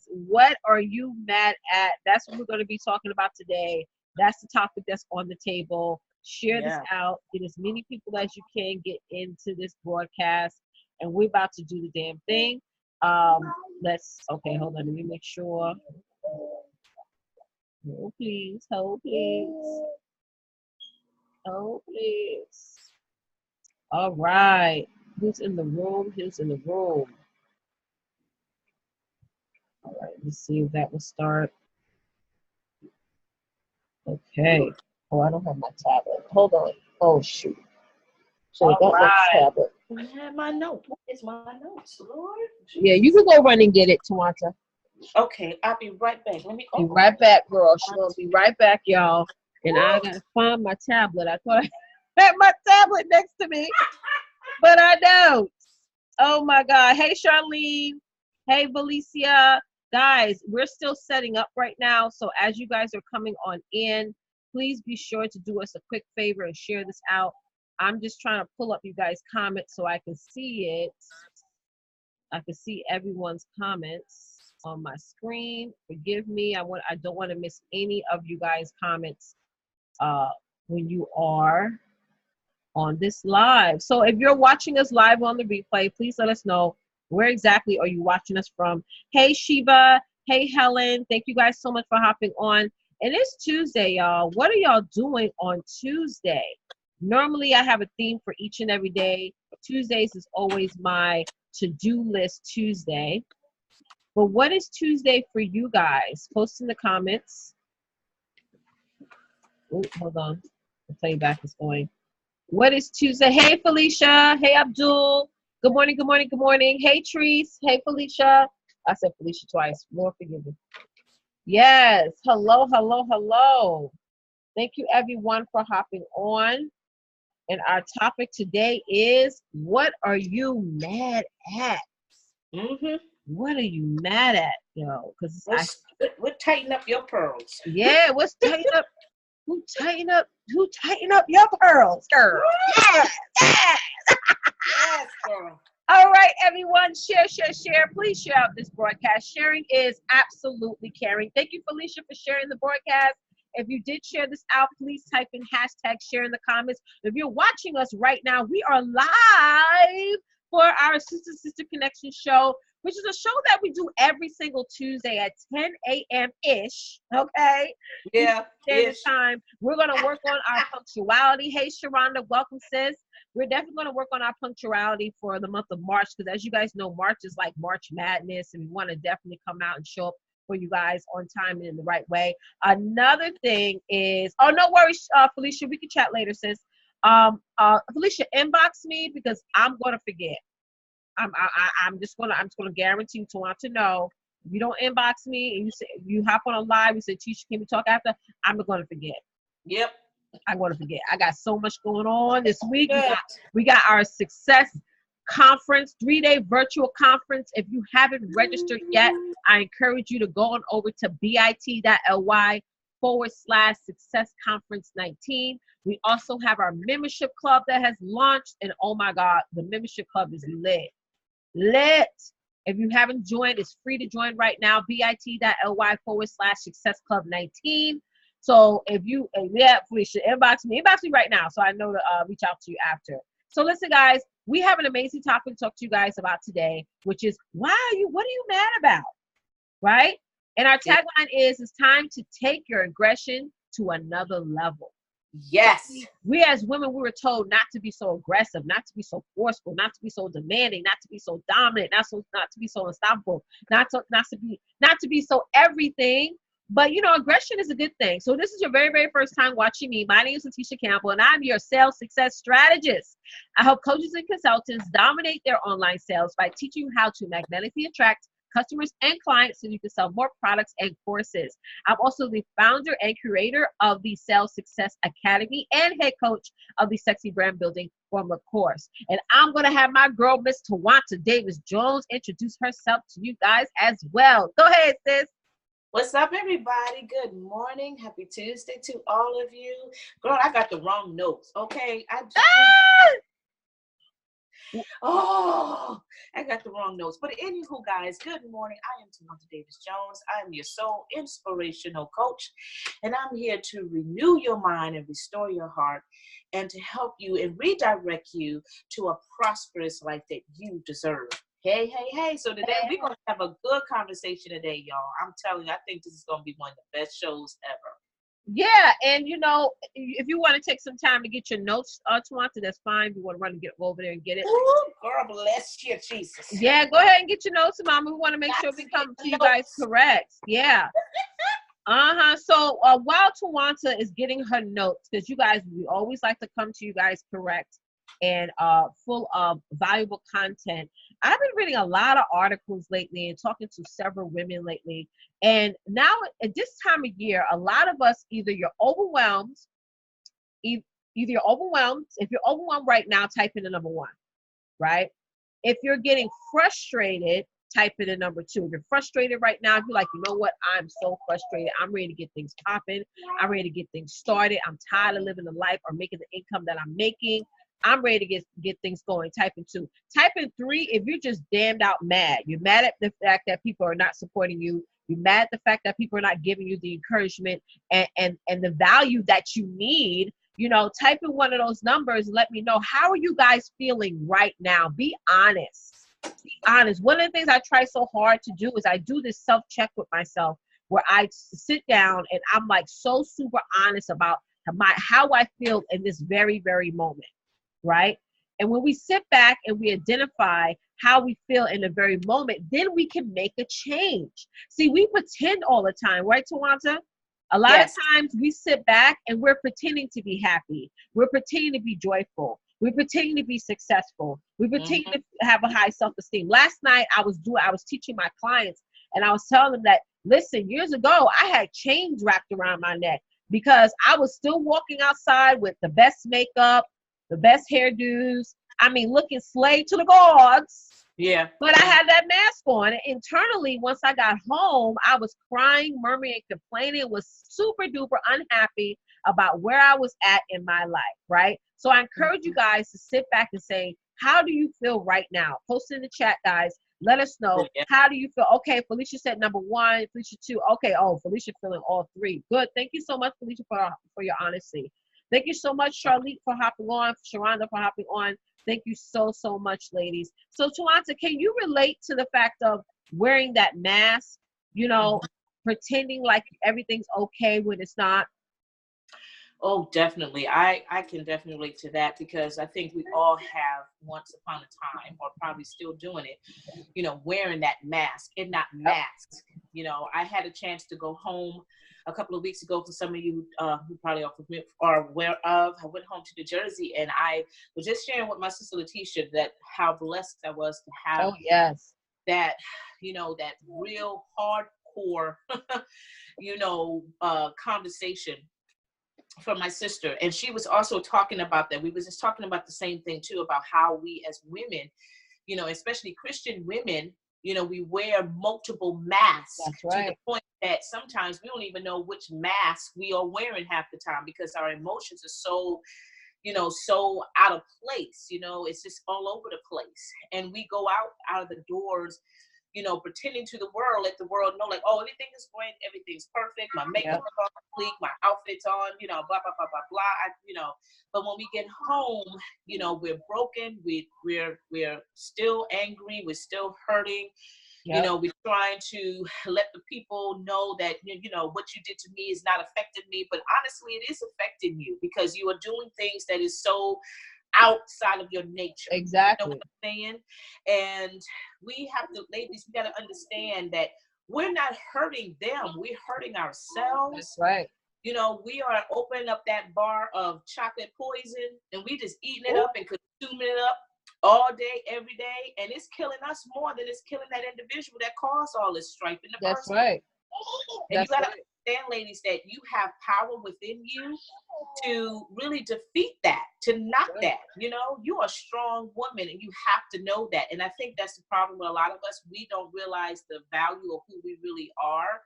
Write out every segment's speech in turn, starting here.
What are you mad at? That's what we're going to be talking about today. That's the topic that's on the table. Share this Yeah. out. Get as many people as you can get into this broadcast. And we're about to do the damn thing. Okay, hold on. Let me make sure. Hold please. Hold please. Hold please. All right. Who's in the room? Who's in the room? All right. Let's see if that will start. Okay. Oh, I don't have my tablet. Hold on. Oh, shoot. So I got my tablet. I have my note. What is my notes, Lord? Yeah, you can go run and get it, Tawanta. Okay, I'll be right back. Let me Be right back, girl. She's going to be right back, y'all. And I got to find my tablet. I thought I had my tablet next to me, but I don't. Oh, my God. Hey, Charlene. Hey, Valicia. Guys, we're still setting up right now. So as you guys are coming on in, please be sure to do us a quick favor and share this out. I'm just trying to pull up you guys' comments so I can see it. I can see everyone's comments on my screen. Forgive me. I don't want to miss any of you guys' comments when you are on this live. So if you're watching us live on the replay, please let us know where exactly are you watching us from. Hey, Sheba. Hey, Helen. Thank you guys so much for hopping on. And it's Tuesday, y'all. What are y'all doing on Tuesday? Normally, I have a theme for each and every day. Tuesdays is always my to-do list Tuesday. But what is Tuesday for you guys? Post in the comments. Oh, hold on. The playback is going. What is Tuesday? Hey, Felicia. Hey, Abdul. Good morning, good morning, good morning. Hey, Treese. Hey, Felicia. I said Felicia twice. Lord forgive me. Yes. Hello, hello, hello. Thank you, everyone, for hopping on. And our topic today is, what are you mad at? Mm-hmm. What are you mad at, yo? Because what tighten up your pearls? Yeah, what's tighten up? Who tighten up your pearls, girl? Yeah, yeah. Yes, girl. All right, everyone, share. Please share out this broadcast. Sharing is absolutely caring. Thank you, Felicia, for sharing the broadcast. If you did share this out, please type in hashtag share in the comments. If you're watching us right now, we are live for our Sister Connection show, which is a show that we do every single Tuesday at 10 a.m.-ish, okay? Yeah. Standard time. We're going to work on our punctuality. Hey, Sharonda, welcome, sis. We're definitely going to work on our punctuality for the month of March, because as you guys know, March is like March Madness, and we want to definitely come out and show up for you guys on time and in the right way. Another thing is, oh, no worries, Felicia, we can chat later, sis. Felicia, inbox me because I'm going to forget. I'm just gonna guarantee you to want to know. If you don't inbox me and you hop on a live, you say, Tisha, can we talk after? I'm gonna forget. Yep. I'm gonna forget. I got so much going on this week. We got our success conference, 3-day virtual conference. If you haven't registered yet, I encourage you to go on over to bit.ly/success conference 19. We also have our membership club that has launched, and oh my God, the membership club is lit. If you haven't joined, it's free to join right now. bit.ly/success club 19. So Felicia, inbox me right now so I know to reach out to you after. So listen, guys, we have an amazing topic to talk to you guys about today, which is what are you mad about? Right? And our tagline is, it's time to take your aggression to another level. Yes. We as women, we were told not to be so aggressive, not to be so forceful, not to be so demanding, not to be so dominant, not to be so unstoppable, not to be so everything. But aggression is a good thing. So this is your very, very first time watching me. My name is Tisha Campbell, and I'm your sales success strategist. I help coaches and consultants dominate their online sales by teaching you how to magnetically attract customers and clients so you can sell more products and courses. I'm also the founder and creator of the Sales Success Academy and head coach of the Sexy Brand Building Formula course. And I'm going to have my girl, Miss Tawanta Davis Jones, introduce herself to you guys as well. Go ahead, sis. What's up, everybody? Good morning. Happy Tuesday to all of you. Girl, I got the wrong notes, okay? Oh, I got the wrong notes. But anywho, guys, good morning. I am Tamantha Davis Jones. I am your soul inspirational coach, and I'm here to renew your mind and restore your heart and to help you and redirect you to a prosperous life that you deserve. Hey, hey, hey. So today we're going to have a good conversation today, y'all. I'm telling you, I think this is going to be one of the best shows ever. Yeah, and if you want to take some time to get your notes, Tawanta, that's fine. If you want to run and go over there and get it. Ooh, girl, bless you, Jesus. Yeah, go ahead and get your notes, Mama. We want to make sure we come to you guys correct. Yeah. So while Tawanta is getting her notes, because you guys, we always like to come to you guys correct and full of valuable content. I've been reading a lot of articles lately and talking to several women lately. And now at this time of year, a lot of us, either you're overwhelmed, either you're overwhelmed. If you're overwhelmed right now, type in the number 1, right? If you're getting frustrated, type in the number 2. If you're frustrated right now, if you're like, you know what, I'm so frustrated. I'm ready to get things popping. I'm ready to get things started. I'm tired of living the life or making the income that I'm making. I'm ready to get things going. Type in 2. Type in 3 if you're just damned out mad. You're mad at the fact that people are not supporting you. You're mad at the fact that people are not giving you the encouragement and the value that you need. Type in one of those numbers and let me know, how are you guys feeling right now? Be honest. Be honest. One of the things I try so hard to do is I do this self-check with myself where I sit down and I'm like so super honest about how I feel in this very, very moment, right? And when we sit back and we identify how we feel in the very moment, then we can make a change. See, we pretend all the time, right, Tawanta? A lot of times we sit back and we're pretending to be happy. We're pretending to be joyful. We're pretending to be successful. We're pretending to have a high self-esteem. Last night I was teaching my clients and I was telling them that, listen, years ago I had chains wrapped around my neck because I was still walking outside with the best makeup, the best hairdos. I mean, looking slay to the gods. Yeah. But I had that mask on. Internally, once I got home, I was crying, murmuring, complaining, was super duper unhappy about where I was at in my life, right? So I encourage you guys to sit back and say, how do you feel right now? Post in the chat, guys. Let us know. How do you feel? Okay, Felicia said number 1, Felicia 2. Okay, Felicia feeling all 3. Good. Thank you so much, Felicia, for your honesty. Thank you so much, Charlotte, for hopping on, Sharonda for hopping on. Thank you so, so much, ladies. So, Tawanta, can you relate to the fact of wearing that mask, pretending like everything's okay when it's not? Oh, definitely. I can definitely relate to that because I think we all have once upon a time, or probably still doing it, wearing that mask and not masks. I had a chance to go home a couple of weeks ago. For some of you who probably are aware of, I went home to New Jersey and I was just sharing with my sister Letitia that how blessed I was to have that, that real hardcore, conversation from my sister. And she was also talking about that. We was just talking about the same thing too, about how we as women, especially Christian women, we wear multiple masks. That's right. To the point that sometimes we don't even know which mask we are wearing half the time because our emotions are so, so out of place. It's just all over the place. And we go out of the doors, pretending to the world, let the world know, like, oh, everything is great, everything's perfect, my makeup is on fleek, my outfit's on, blah, blah, blah, blah, blah. But when we get home, we're broken, we're still angry, we're still hurting. We're trying to let the people know that, what you did to me is not affecting me, but honestly, it is affecting you because you are doing things that is so outside of your nature. Exactly. You know what I'm saying? And we have to, ladies, we got to understand that we're not hurting them. We're hurting ourselves. That's right. We are opening up that bar of chocolate poison and we just eating it up and consuming it up all day, every day. And it's killing us more than it's killing that individual that caused all this strife in the first place. That's right. And you got to understand, ladies, that you have power within you to really defeat that, to knock that. You're a strong woman and you have to know that. And I think that's the problem with a lot of us. We don't realize the value of who we really are.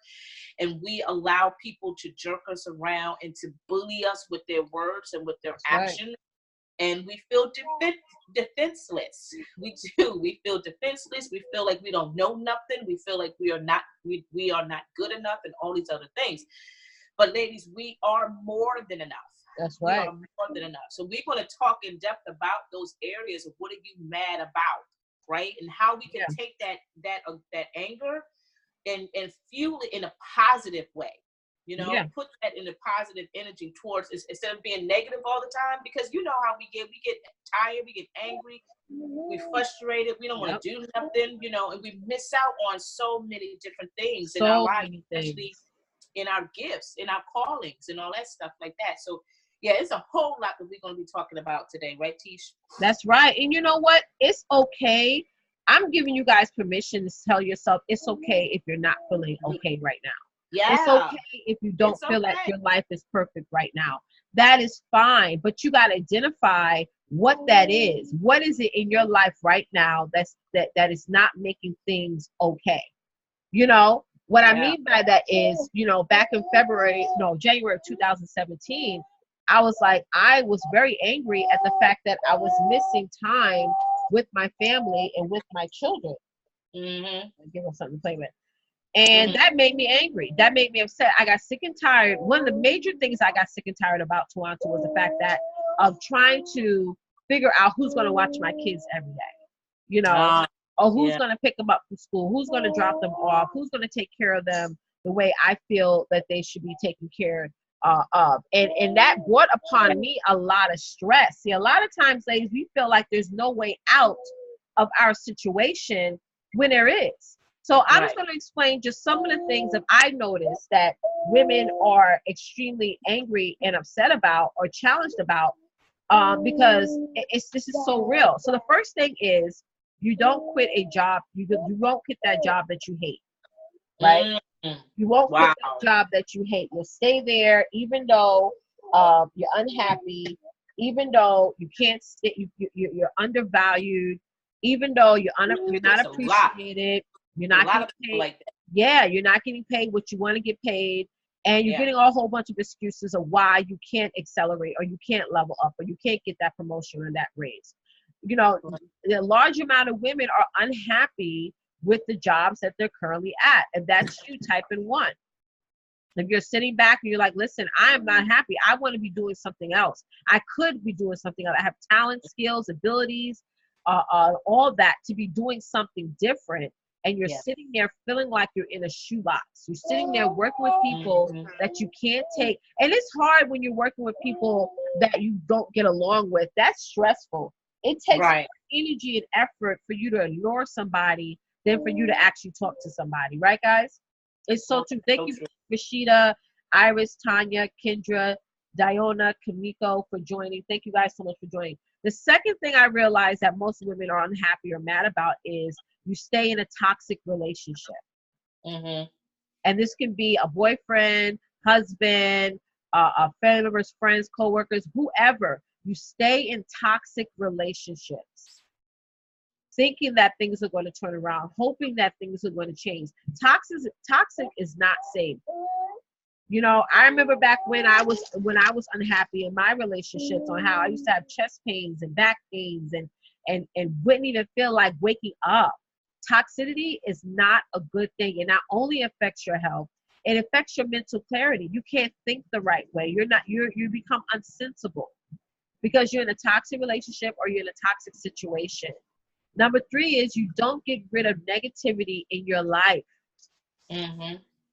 And we allow people to jerk us around and to bully us with their words and with their actions. and we feel defenseless. We do. We feel defenseless. We feel like we don't know nothing. We feel like we are not good enough, and all these other things. But ladies, we are more than enough. That's We right. are more than enough. So we're going to talk in depth about those areas of what are you mad about, right? And how we can take that anger and fuel it in a positive way. You know, put that in a positive energy towards, instead of being negative all the time, because you know how we get tired, we get angry, we frustrated, we don't want to do nothing, you know, and we miss out on so many different things in our life, especially in our gifts, in our callings, and all that stuff like that. So yeah, it's a whole lot that we're going to be talking about today, right, Tish? That's right. And you know what? It's okay. I'm giving you guys permission to tell yourself it's okay if you're not feeling okay right now. Yeah. It's okay if you don't feel like your life is perfect right now. That is fine. But you got to identify what that is. What is it in your life right now that is not making things okay? You know, what I mean by that is, you know, back in January of 2017, I was very angry at the fact that I was missing time with my family and with my children. Mm-hmm. Give them something to play with. And that made me angry. That made me upset. I got sick and tired. One of the major things I got sick and tired about, Toronto, was the fact that of trying to figure out who's going to watch my kids every day. You know, or who's going to pick them up from school, who's going to drop them off, who's going to take care of them the way I feel that they should be taken care of. And that brought upon me a lot of stress. See, a lot of times, ladies, we feel like there's no way out of our situation when there is. So I'm just going to explain just some of the things that I noticed that women are extremely angry and upset about or challenged about, because this is so real. So the first thing is, you don't quit a job. You won't quit that job that you hate, right? You won't quit that job that you hate. You'll stay there even though you're unhappy, even though you can't stay, you're undervalued, even though you're not appreciated. You're not getting paid. Like that. Yeah, you're not getting paid what you want to get paid, and you're getting a whole bunch of excuses of why you can't accelerate or you can't level up or you can't get that promotion or that raise. You know, the large amount of women are unhappy with the jobs that they're currently at, and that's you, type in 1. If you're sitting back and you're like, listen, I am not happy. I want to be doing something else. I could be doing something else. I have talent, skills, abilities, all that to be doing something different. And you're sitting there feeling like you're in a shoebox. You're sitting there working with people that you can't take. And it's hard when you're working with people that you don't get along with. That's stressful. It takes more energy and effort for you to ignore somebody than for you to actually talk to somebody. Right, guys? It's so true. Thank you, Rashida, Iris, Tanya, Kendra, Diona, Kamiko, for joining. Thank you guys so much for joining. The second thing I realized that most women are unhappy or mad about is you stay in a toxic relationship. And this can be a boyfriend, husband, a family members, friends, coworkers, whoever. You stay in toxic relationships, thinking that things are going to turn around, hoping that things are going to change. Toxic is not safe. You know, I remember back when I was unhappy in my relationships, on how I used to have chest pains and back pains and wouldn't even feel like waking up. Toxicity is not a good thing. It not only affects your health, it affects your mental clarity. You can't think the right way. You become unsensible because you're in a toxic relationship or you're in a toxic situation. Number 3 is you don't get rid of negativity in your life.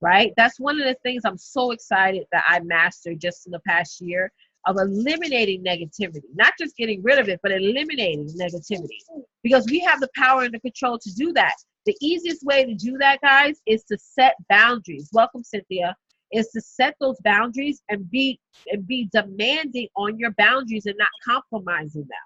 Right? That's one of the things I'm so excited that I mastered just in the past year, of eliminating negativity. Not just getting rid of it, but eliminating negativity. Because we have the power and the control to do that. The easiest way to do that, guys, is to set boundaries. Welcome, Cynthia. Is to set those boundaries and be demanding on your boundaries and not compromising them.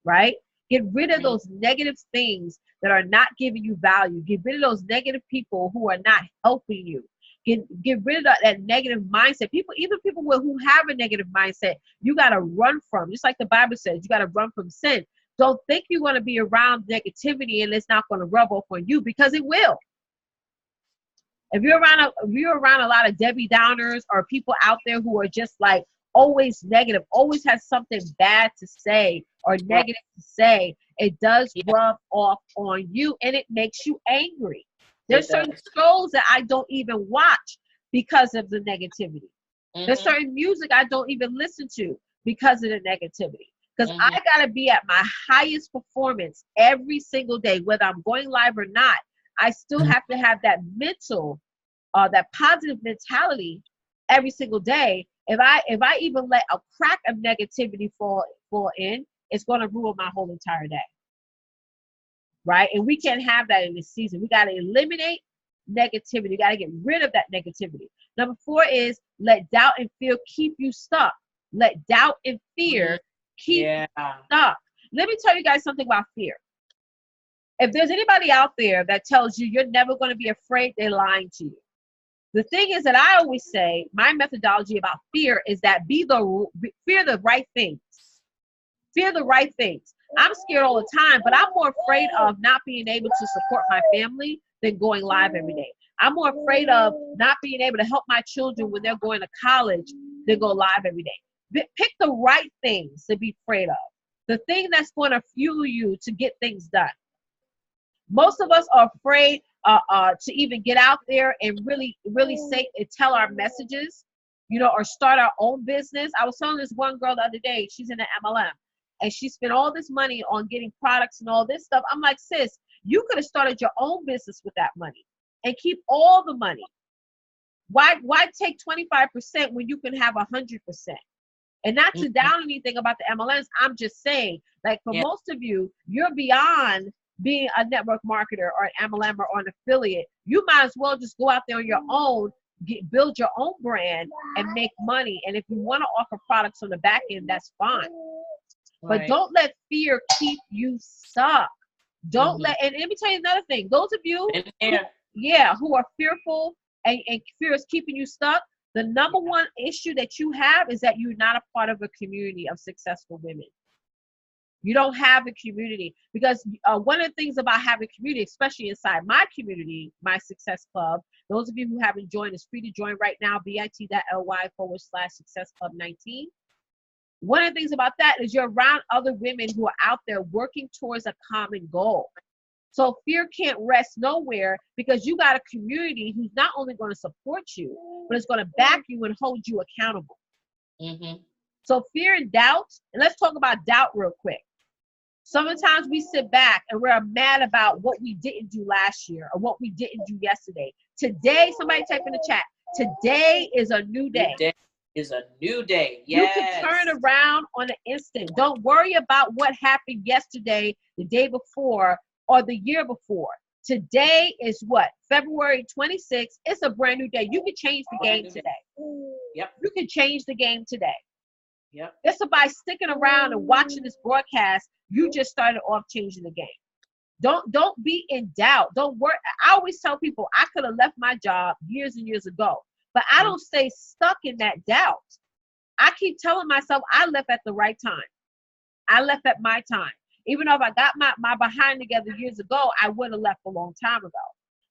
Right? Get rid of those negative things that are not giving you value. Get rid of those negative people who are not helping you. Get rid of that negative mindset. Even people who have a negative mindset, you got to run from. Just like the Bible says, you got to run from sin. Don't think you're going to be around negativity and it's not going to rub off on you, because it will. If you're around a lot of Debbie Downers or people out there who are just like always negative, always has something bad to say or negative to say, it does rub off on you and it makes you angry. There's certain shows that I don't even watch because of the negativity. There's certain music I don't even listen to because of the negativity. Because I got to be at my highest performance every single day, whether I'm going live or not. I still have to have that mental, that positive mentality every single day. If I even let a crack of negativity fall in, it's going to ruin my whole entire day. Right? And we can't have that in this season. We got to eliminate negativity. We got to get rid of that negativity. Number 4 is let doubt and fear keep you stuck. Let doubt and fear keep you stuck. Let me tell you guys something about fear. If there's anybody out there that tells you you're never going to be afraid, they're lying to you. The thing is that I always say, my methodology about fear is that fear the right things. Fear the right things. I'm scared all the time, but I'm more afraid of not being able to support my family than going live every day. I'm more afraid of not being able to help my children when they're going to college than go live every day. Pick the right things to be afraid of. The thing that's going to fuel you to get things done. Most of us are afraid to even get out there and really say and tell our messages, or start our own business. I was telling this one girl the other day, she's in the MLM, and she spent all this money on getting products and all this stuff. I'm like, sis, you could have started your own business with that money and keep all the money. Why take 25% when you can have 100%? And not to down anything about the MLMs, I'm just saying, like for most of you, you're beyond being a network marketer or an MLM or an affiliate. You might as well just go out there on your own, build your own brand and make money. And if you want to offer products on the back end, that's fine. Right. But don't let fear keep you stuck. Don't let, and let me tell you another thing. Those of you who are fearful and fear is keeping you stuck, the number one issue that you have is that you're not a part of a community of successful women. You don't have a community, because one of the things about having a community, especially inside my community, my Success Club, those of you who haven't joined, it's free to join right now, bit.ly/Success Club 19. One of the things about that is you're around other women who are out there working towards a common goal. So fear can't rest nowhere, because you got a community who's not only going to support you, but it's going to back you and hold you accountable. So fear and doubt, and let's talk about doubt real quick. Sometimes we sit back and we're mad about what we didn't do last year or what we didn't do yesterday. Today, somebody type in the chat, today is a new day. Today is a new day. Yes. You can turn around on an instant. Don't worry about what happened yesterday, the day before, or the year before. Today is what? February 26th. It's a brand new day. You can change the game today. Yep. You can change the game today. Yep. It's by sticking around and watching this broadcast, you just started off changing the game. Don't be in doubt. Don't worry. I always tell people I could have left my job years and years ago, but I don't stay stuck in that doubt. I keep telling myself I left at the right time. I left at my time. Even though if I got my behind together years ago, I would have left a long time ago.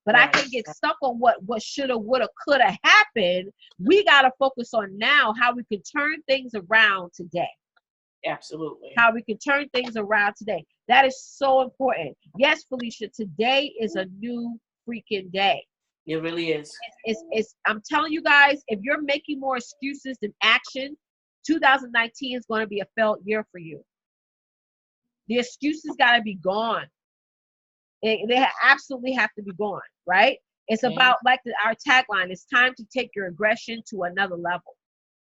But I can get stuck on what shoulda, woulda, coulda happened. We got to focus on now how we can turn things around today. Absolutely. How we can turn things around today. That is so important. Yes, Felicia, today is a new freaking day. It really is. It's I'm telling you guys, if you're making more excuses than action, 2019 is going to be a failed year for you. The excuses got to be gone. They absolutely have to be gone, right? It's about, like our tagline, it's time to take your aggression to another level,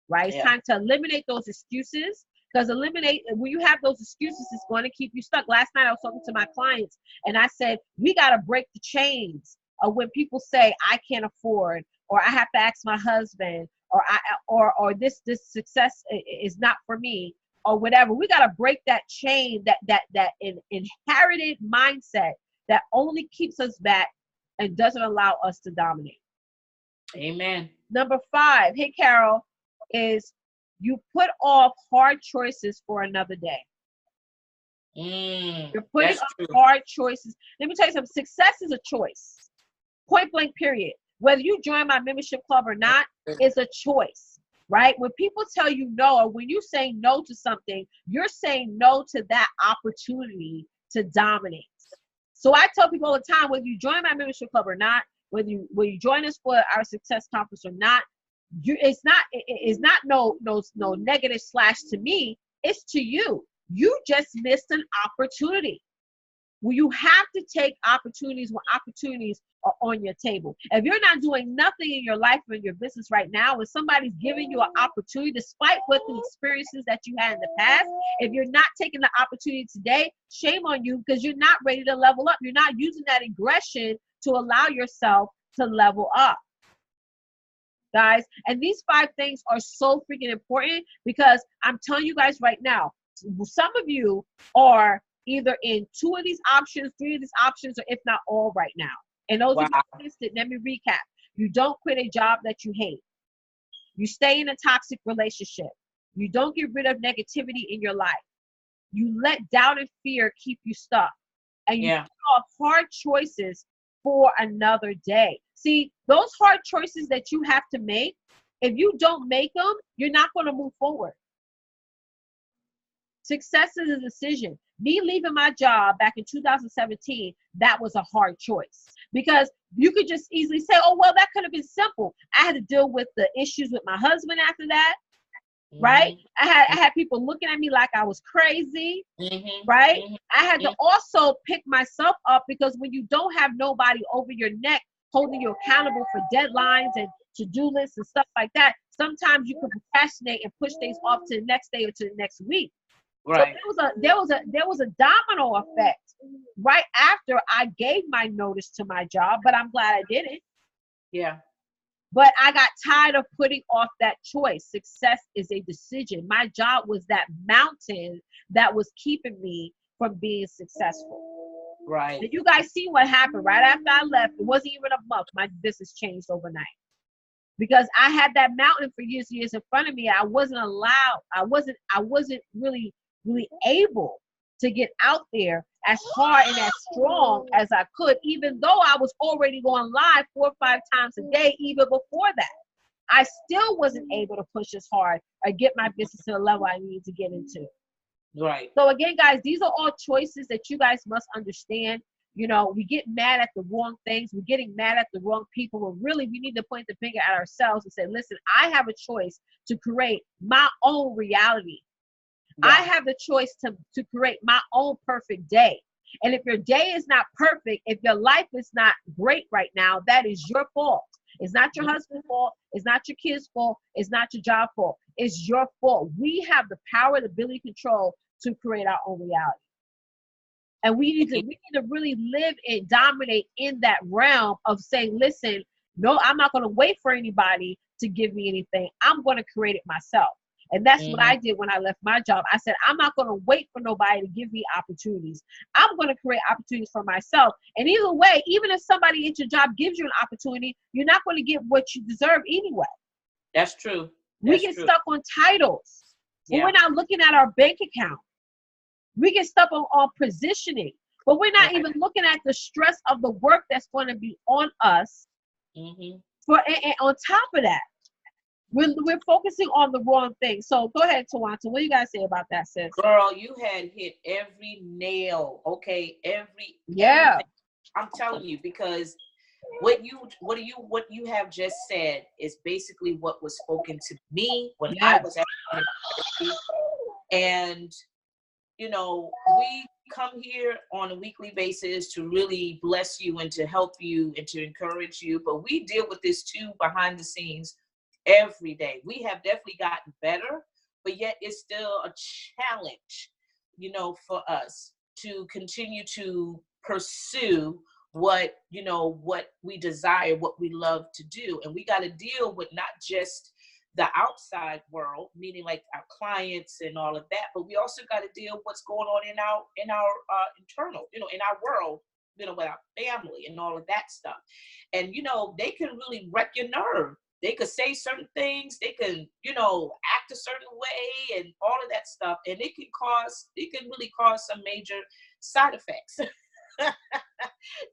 right? It's time to eliminate those excuses, because when you have those excuses, it's going to keep you stuck. Last night I was talking to my clients and I said, we got to break the chains of when people say I can't afford, or I have to ask my husband, or this success is not for me, or whatever. We got to break that chain, that inherited mindset that only keeps us back and doesn't allow us to dominate. Amen. Number 5, hey Carol, is you put off hard choices for another day. You're putting off hard choices. Let me tell you something. Success is a choice. Point blank period. Whether you join my membership club or not, it's a choice. right? When people tell you no, or when you say no to something, you're saying no to that opportunity to dominate. So I tell people all the time, whether you join my membership club or not, whether you join us for our success conference or not, it's not no negative slash to me. It's to you. You just missed an opportunity. Well, you have to take opportunities when opportunities are on your table. If you're not doing nothing in your life or in your business right now, and somebody's giving you an opportunity, despite what the experiences that you had in the past, if you're not taking the opportunity today, shame on you, because you're not ready to level up. You're not using that aggression to allow yourself to level up, guys. And these 5 things are so freaking important, because I'm telling you guys right now, some of you are either in 2 of these options, 3 of these options, or if not all right now. And those Wow. of you who missed it, let me recap. You don't quit a job that you hate. You stay in a toxic relationship. You don't get rid of negativity in your life. You let doubt and fear keep you stuck. And you put off hard choices for another day. See, those hard choices that you have to make, if you don't make them, you're not going to move forward. Success is a decision. Me leaving my job back in 2017, that was a hard choice, because you could just easily say, oh, well, that could have been simple. I had to deal with the issues with my husband after that, right? I had people looking at me like I was crazy, right? I had to also pick myself up, because when you don't have nobody over your neck holding you accountable for deadlines and to-do lists and stuff like that, sometimes you can procrastinate and push things off to the next day or to the next week. Right. So there was a domino effect right after I gave my notice to my job, but I'm glad I did it. Yeah. But I got tired of putting off that choice. Success is a decision. My job was that mountain that was keeping me from being successful. Right. And you guys see what happened right after I left. It wasn't even a month. My business changed overnight, because I had that mountain for years and years in front of me. I wasn't allowed. I wasn't really able to get out there as hard and as strong as I could, even though I was already going live 4 or 5 times a day. Even before that, I still wasn't able to push as hard or get my business to the level I needed to get into. Right. So again, guys, these are all choices that you guys must understand. You know, we get mad at the wrong things. We're getting mad at the wrong people. But really, we need to point the finger at ourselves and say, listen, I have a choice to create my own reality. Yeah. I have the choice to create my own perfect day. And if your day is not perfect, if your life is not great right now, that is your fault. It's not your husband's fault. It's not your kids' fault. It's not your job fault. It's your fault. We have the power, the ability, control to create our own reality. And we need to really live and dominate in that realm of saying, listen, no, I'm not going to wait for anybody to give me anything. I'm going to create it myself. And that's what I did when I left my job. I said, I'm not going to wait for nobody to give me opportunities. I'm going to create opportunities for myself. And either way, even if somebody at your job gives you an opportunity, you're not going to get what you deserve anyway. That's true. We get stuck on titles. But we're not looking at our bank account. We get stuck on positioning. But we're not even looking at the stress of the work that's going to be on us. And on top of that, we're focusing on the wrong thing. So go ahead, Tawanta. What do you guys say about that, sis? Girl, you had hit every nail. Okay, everything. I'm telling you, because what you have just said is basically what was spoken to me when I was at university. And you know, we come here on a weekly basis to really bless you and to help you and to encourage you. But we deal with this too behind the scenes every day. We have definitely gotten better, but yet it's still a challenge, you know, for us to continue to pursue what we desire, what we love to do. And we got to deal with not just the outside world, meaning like our clients and all of that, but we also got to deal with what's going on in our internal, in our world, with our family and all of that stuff. And they can really wreck your nerve. They could say certain things, they can act a certain way and all of that stuff, and it can really cause some major side effects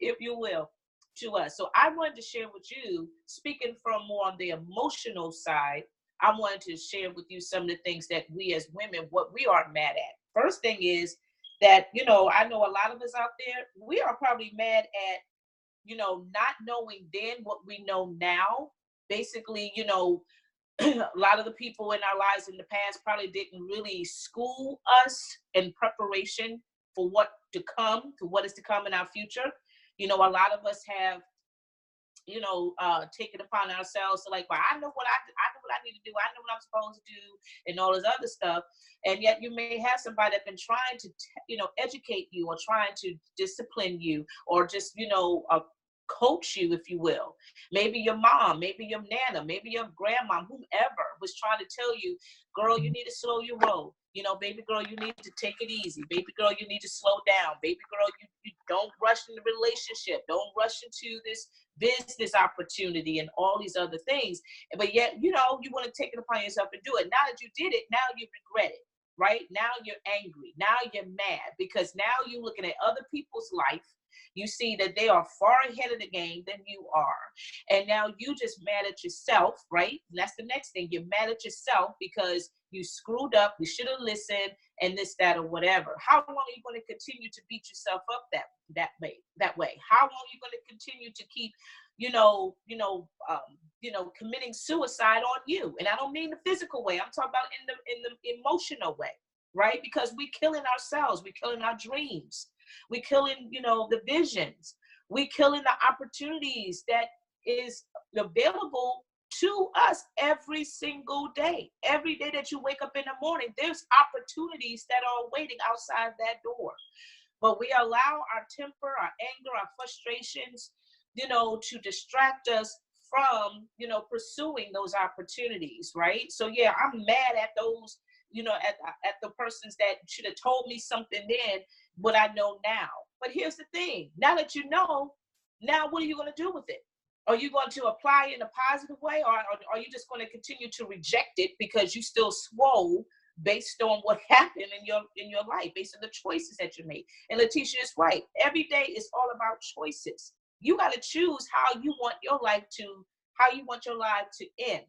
if you will, to us. So I wanted to share with you, speaking from more on the emotional side, I wanted to share with you some of the things that we as women, what we are mad at. First thing is that, you know, I know a lot of us out there, we are probably mad at, you know, not knowing then what we know now. Basically, you know, a lot of the people in our lives in the past probably didn't really school us in preparation for what to come, to what is to come in our future. You know, a lot of us have, you know, take it upon ourselves to like, well, I know what I need to do. I know what I'm supposed to do and all this other stuff. And yet you may have somebody that's been trying to, you know, educate you or trying to discipline you or just, you know, coach you, if you will. Maybe your mom, maybe your nana, maybe your grandma, whomever was trying to tell you, girl, you need to slow your roll. You know, baby girl, you need to take it easy. Baby girl, you need to slow down. Baby girl, you don't rush in the relationship. Don't rush into this business opportunity and all these other things. But yet, you know, you want to take it upon yourself and do it. Now that you did it, now you regret it, right? Now you're angry. Now you're mad because now you're looking at other people's life. You see that they are far ahead of the game than you are. And now you just mad at yourself, right? And that's the next thing. You're mad at yourself because you screwed up, you should have listened, and this, that, or whatever. How long are you going to continue to beat yourself up that way? How long are you going to continue to keep, committing suicide on you? And I don't mean the physical way. I'm talking about in the emotional way, right? Because we killing ourselves, we killing our dreams, we killing, you know, the visions, we killing the opportunities that is available to us every single day. Every day that you wake up in the morning, there's opportunities that are waiting outside that door. But we allow our temper, our anger, our frustrations, you know, to distract us from, you know, pursuing those opportunities, right? So yeah, I'm mad at those, you know, at the persons that should have told me something then, what I know now. But here's the thing, now that you know, now what are you going to do with it? Are you going to apply it in a positive way, or are you just going to continue to reject it because you still swole based on what happened in your life, based on the choices that you made? And Letitia is right. Every day is all about choices. You got to choose how you want your life to end.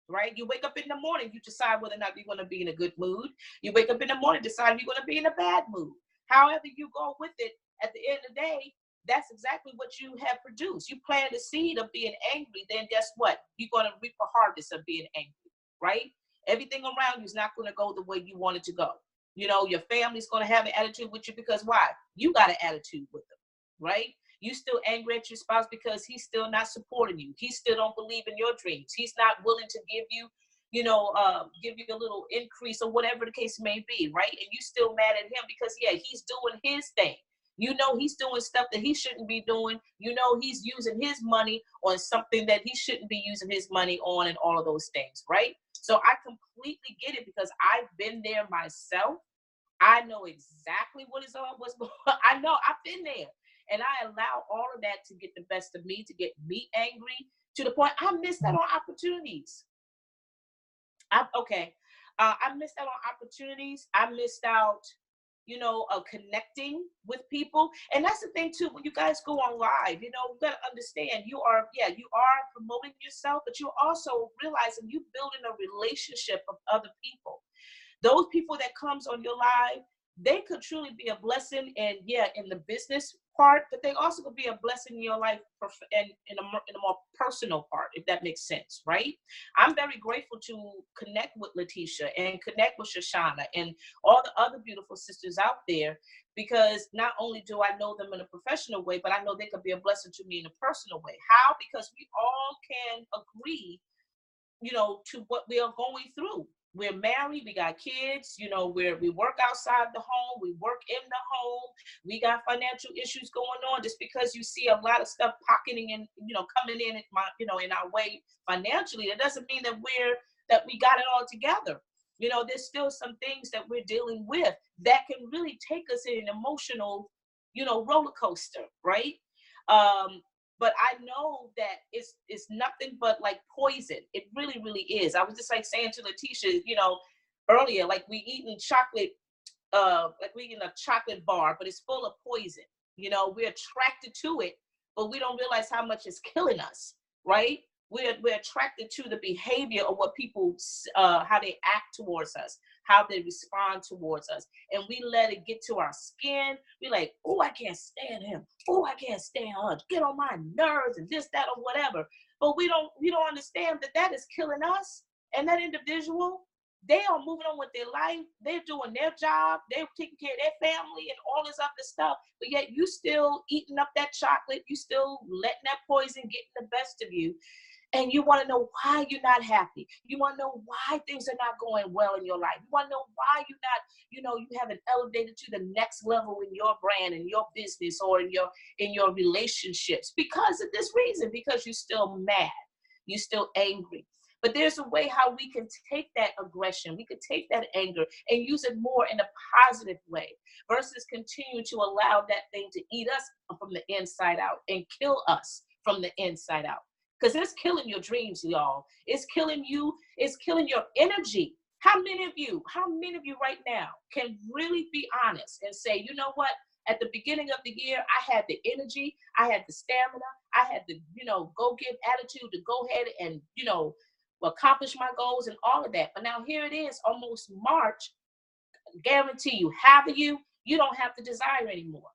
Right? You wake up in the morning, you decide whether or not you're going to be in a good mood. You wake up in the morning, decide you're going to be in a bad mood. However you go with it, at the end of the day, that's exactly what you have produced. You plant the seed of being angry, then guess what? You're going to reap a harvest of being angry, right? Everything around you is not going to go the way you want it to go. You know, your family's going to have an attitude with you because why? You got an attitude with them, right? You still angry at your spouse because he's still not supporting you. He still don't believe in your dreams. He's not willing to give you, give you a little increase or whatever the case may be, right? And you still mad at him because, yeah, he's doing his thing. You know, he's doing stuff that he shouldn't be doing. You know, he's using his money on something that he shouldn't be using his money on and all of those things, right? So I completely get it because I've been there myself. I know exactly what's going on. I know I've been there. And I allow all of that to get the best of me, to get me angry to the point I missed out on opportunities. I missed out on opportunities. I missed out, of connecting with people. And that's the thing too, when you guys go on live, you gotta understand you are promoting yourself, but you're also realizing you building a relationship of other people. Those people that comes on your live, they could truly be a blessing, and in the business part, but they also could be a blessing in your life and in a more personal part, if that makes sense, right? I'm very grateful to connect with Letitia and connect with Shoshana and all the other beautiful sisters out there, because not only do I know them in a professional way, but I know they could be a blessing to me in a personal way. How? Because we all can agree, to what we are going through. We're married, we got kids, we work outside the home, we work in the home, we got financial issues going on. Just because you see a lot of stuff pocketing and, coming in, in our way financially, that doesn't mean that we got it all together. There's still some things that we're dealing with that can really take us in an emotional, roller coaster, right? But I know that it's nothing but like poison. It really, really is. I was just like saying to Letitia, earlier, like we eating chocolate, like we eating a chocolate bar, but it's full of poison. We're attracted to it, but we don't realize how much it's killing us, right? We're attracted to the behavior of what people, how they act towards us, how they respond towards us, and we let it get to our skin. We like, oh, I can't stand him. Oh, I can't stand her. Get on my nerves and this, that, or whatever. But we don't understand that that is killing us. And that individual, they are moving on with their life. They're doing their job. They're taking care of their family and all this other stuff. But yet you still eating up that chocolate. You still letting that poison get the best of you. And you want to know why you're not happy. You want to know why things are not going well in your life. You want to know why you're not, you haven't elevated to the next level in your brand, in your business, or in your relationships. Because of this reason, because you're still mad. You're still angry. But there's a way how we can take that aggression, we can take that anger and use it more in a positive way versus continue to allow that thing to eat us from the inside out and kill us from the inside out. Because it's killing your dreams, y'all. It's killing you. It's killing your energy. How many of you right now can really be honest and say, you know what? At the beginning of the year, I had the energy, I had the stamina, I had the, go give attitude to go ahead and, accomplish my goals and all of that. But now here it is, almost March. Guarantee you, half of you don't have the desire anymore.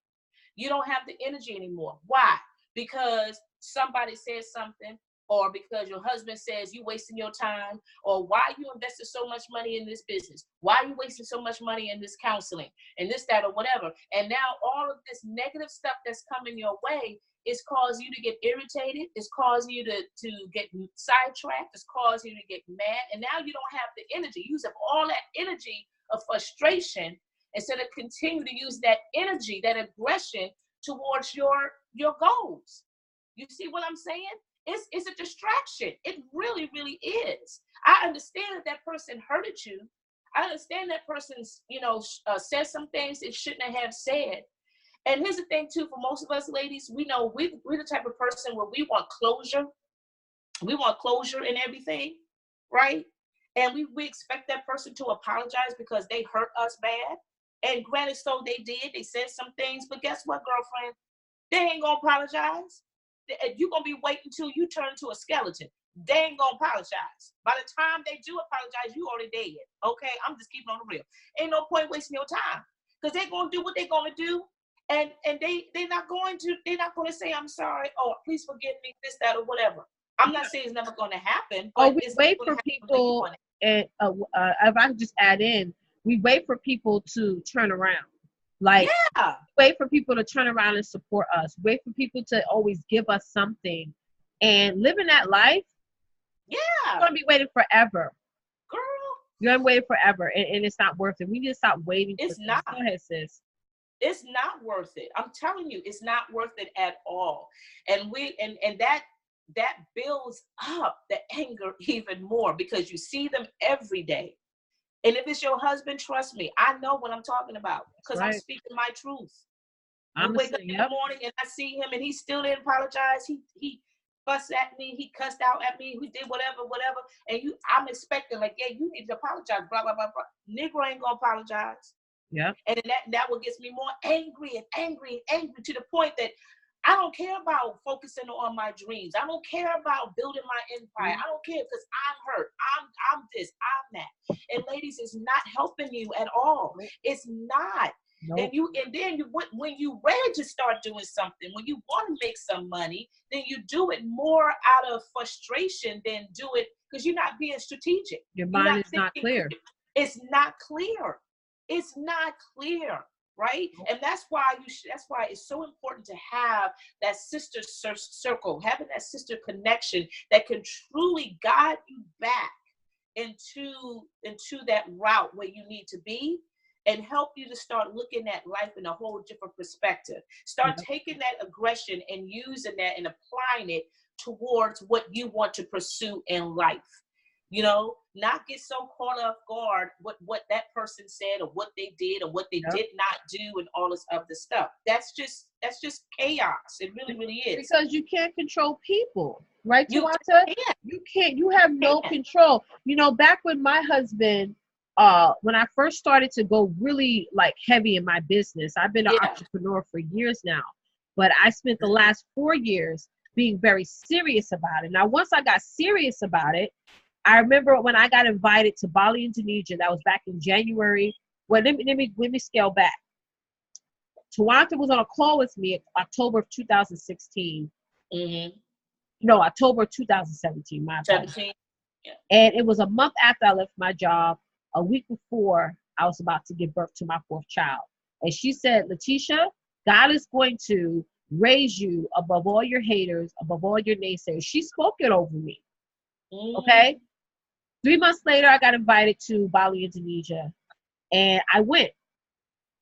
You don't have the energy anymore. Why? Because somebody says something, or because your husband says you wasting your time, or why you invested so much money in this business, why you wasting so much money in this counseling and this, that, or whatever. And now all of this negative stuff that's coming your way is causing you to get irritated. It's causing you to get sidetracked. It's causing you to get mad. And now you don't have the energy. You use up all that energy of frustration instead of continue to use that energy, that aggression towards your goals. You see what I'm saying? It's a distraction. It really, really is. I understand that person hurted you. I understand that person, said some things it shouldn't have said. And here's the thing too, for most of us ladies, we know we're the type of person where we want closure. We want closure in everything, right? And we expect that person to apologize because they hurt us bad. And granted, so they did. They said some things, but guess what, girlfriend? They ain't gonna apologize. You're gonna be waiting till you turn to a skeleton. They ain't gonna apologize. By the time they do apologize, you already dead. Okay, I'm just keeping on the real. Ain't no point wasting your time because they're gonna do what they're gonna do, and they're not going to say I'm sorry. Oh, please forgive me, this, that, or whatever. I'm not saying it's never going to happen. But we wait for people, and if I could just add in, we wait for people to turn around. Like, yeah. Wait for people to turn around and support us. Wait for people to always give us something. And living that life, you're going to be waiting forever. Girl. You're going to wait forever, and it's not worth it. We need to stop waiting. It's not. Go ahead, sis. It's not worth it. I'm telling you, it's not worth it at all. And that builds up the anger even more because you see them every day. And if it's your husband, trust me, I know what I'm talking about because I'm speaking my truth. I wake up in the morning and I see him and he still didn't apologize. He fussed at me. He cussed out at me. He did whatever. And I'm expecting like, yeah, you need to apologize. Blah, blah, blah, blah. Negro ain't gonna apologize. Yeah. And that what gets me more angry to the point that I don't care about focusing on my dreams. I don't care about building my empire. I don't care because I'm hurt. I'm this, I'm that. And ladies, it's not helping you at all. It's not. Nope. And then when you ready to start doing something, when you want to make some money, then you do it more out of frustration than do it because you're not being strategic. Your mind is not clear. It's not clear. It's not clear. Right? And that's why it's so important to have that sister circle, having that sister connection that can truly guide you back into that route where you need to be and help you to start looking at life in a whole different perspective. Start taking that aggression and using that and applying it towards what you want to pursue in life. Not get so caught off guard what that person said or what they did or what they did not do and all this other stuff. That's just chaos. It really, really is. Because you can't control people, right, Tawanta? You can't. You have no control. Back when my husband, when I first started to go really like heavy in my business, I've been an entrepreneur for years now, but I spent the last 4 years being very serious about it. Now, once I got serious about it, I remember when I got invited to Bali, Indonesia. That was back in January. Well, let me scale back. Tawanta was on a call with me in October of 2016. Mm-hmm. No, October 2017. My apologies. 17. Yeah. And it was a month after I left my job, a week before I was about to give birth to my fourth child. And she said, Letitia, God is going to raise you above all your haters, above all your naysayers. She spoke it over me. Okay. 3 months later, I got invited to Bali, Indonesia, and I went.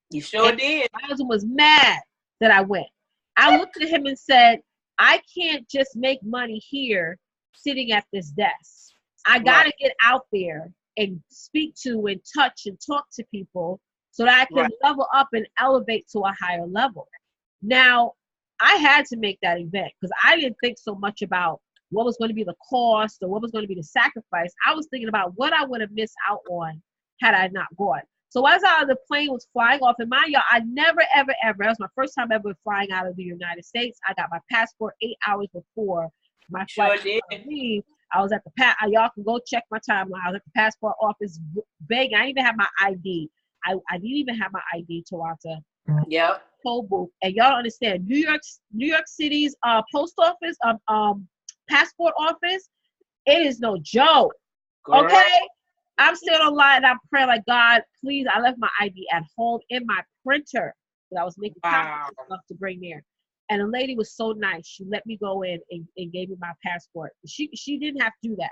You sure did. My husband was mad that I went. I looked at him and said, I can't just make money here sitting at this desk. I got to get out there and speak to and touch and talk to people so that I can level up and elevate to a higher level. Now, I had to make that event because I didn't think so much about what was going to be the cost or what was going to be the sacrifice. I was thinking about what I would have missed out on had I not gone. So as the plane was flying off, and mind y'all, I never, ever, ever, that was my first time ever flying out of the United States. I got my passport 8 hours before my flight to leave. I was at y'all can go check my timeline. I was at the passport office begging. I didn't even have my ID. I didn't even have my ID, Tawanta. Yep. Toll booth. And y'all don't understand. New York City's post office, passport office, it is no joke. Girl. Okay? I'm still online and I'm praying like, God, please, I left my ID at home in my printer that I was making copies of stuff to bring there. And the lady was so nice. She let me go in and gave me my passport. She didn't have to do that.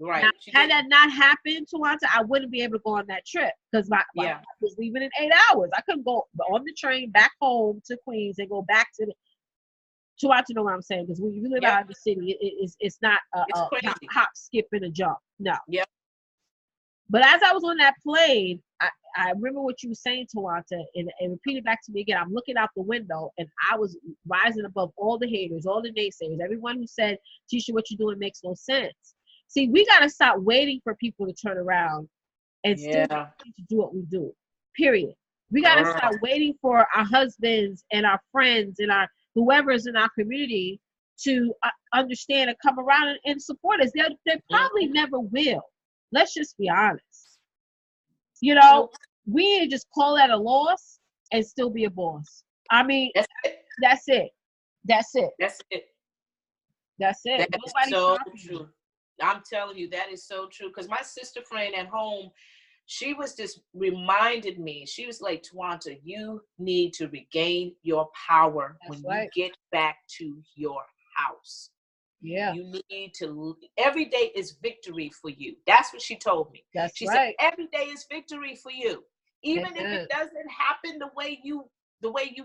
Right. Now, had that not happened, Tawanta, I wouldn't be able to go on that trip because my I was leaving in 8 hours. I couldn't go on the train back home to Queens and go back to Tawanta, know what I'm saying? Because when you live out of the city, it's not a hop, skip, and a jump. No. Yep. But as I was on that plane, I remember what you were saying, Tawanta, and repeat it back to me again. I'm looking out the window, and I was rising above all the haters, all the naysayers, everyone who said, Tisha, what you're doing makes no sense. See, we got to stop waiting for people to turn around and still to do what we do, period. We got to stop waiting for our husbands and our friends and our whoever's in our community to understand and come around and support us. They probably never will. Let's just be honest. You know, we need to just call that a loss and still be a boss. I mean, that's it. That's it. That's it. That's it. That's so true. I'm telling you, that is so true. Because my sister friend at home, she was just reminded me. She was like, Tawanta, you need to regain your power when you get back to your house. Yeah. You need to, every day is victory for you. That's what she told me. She said, every day is victory for you. Even if it doesn't happen the way you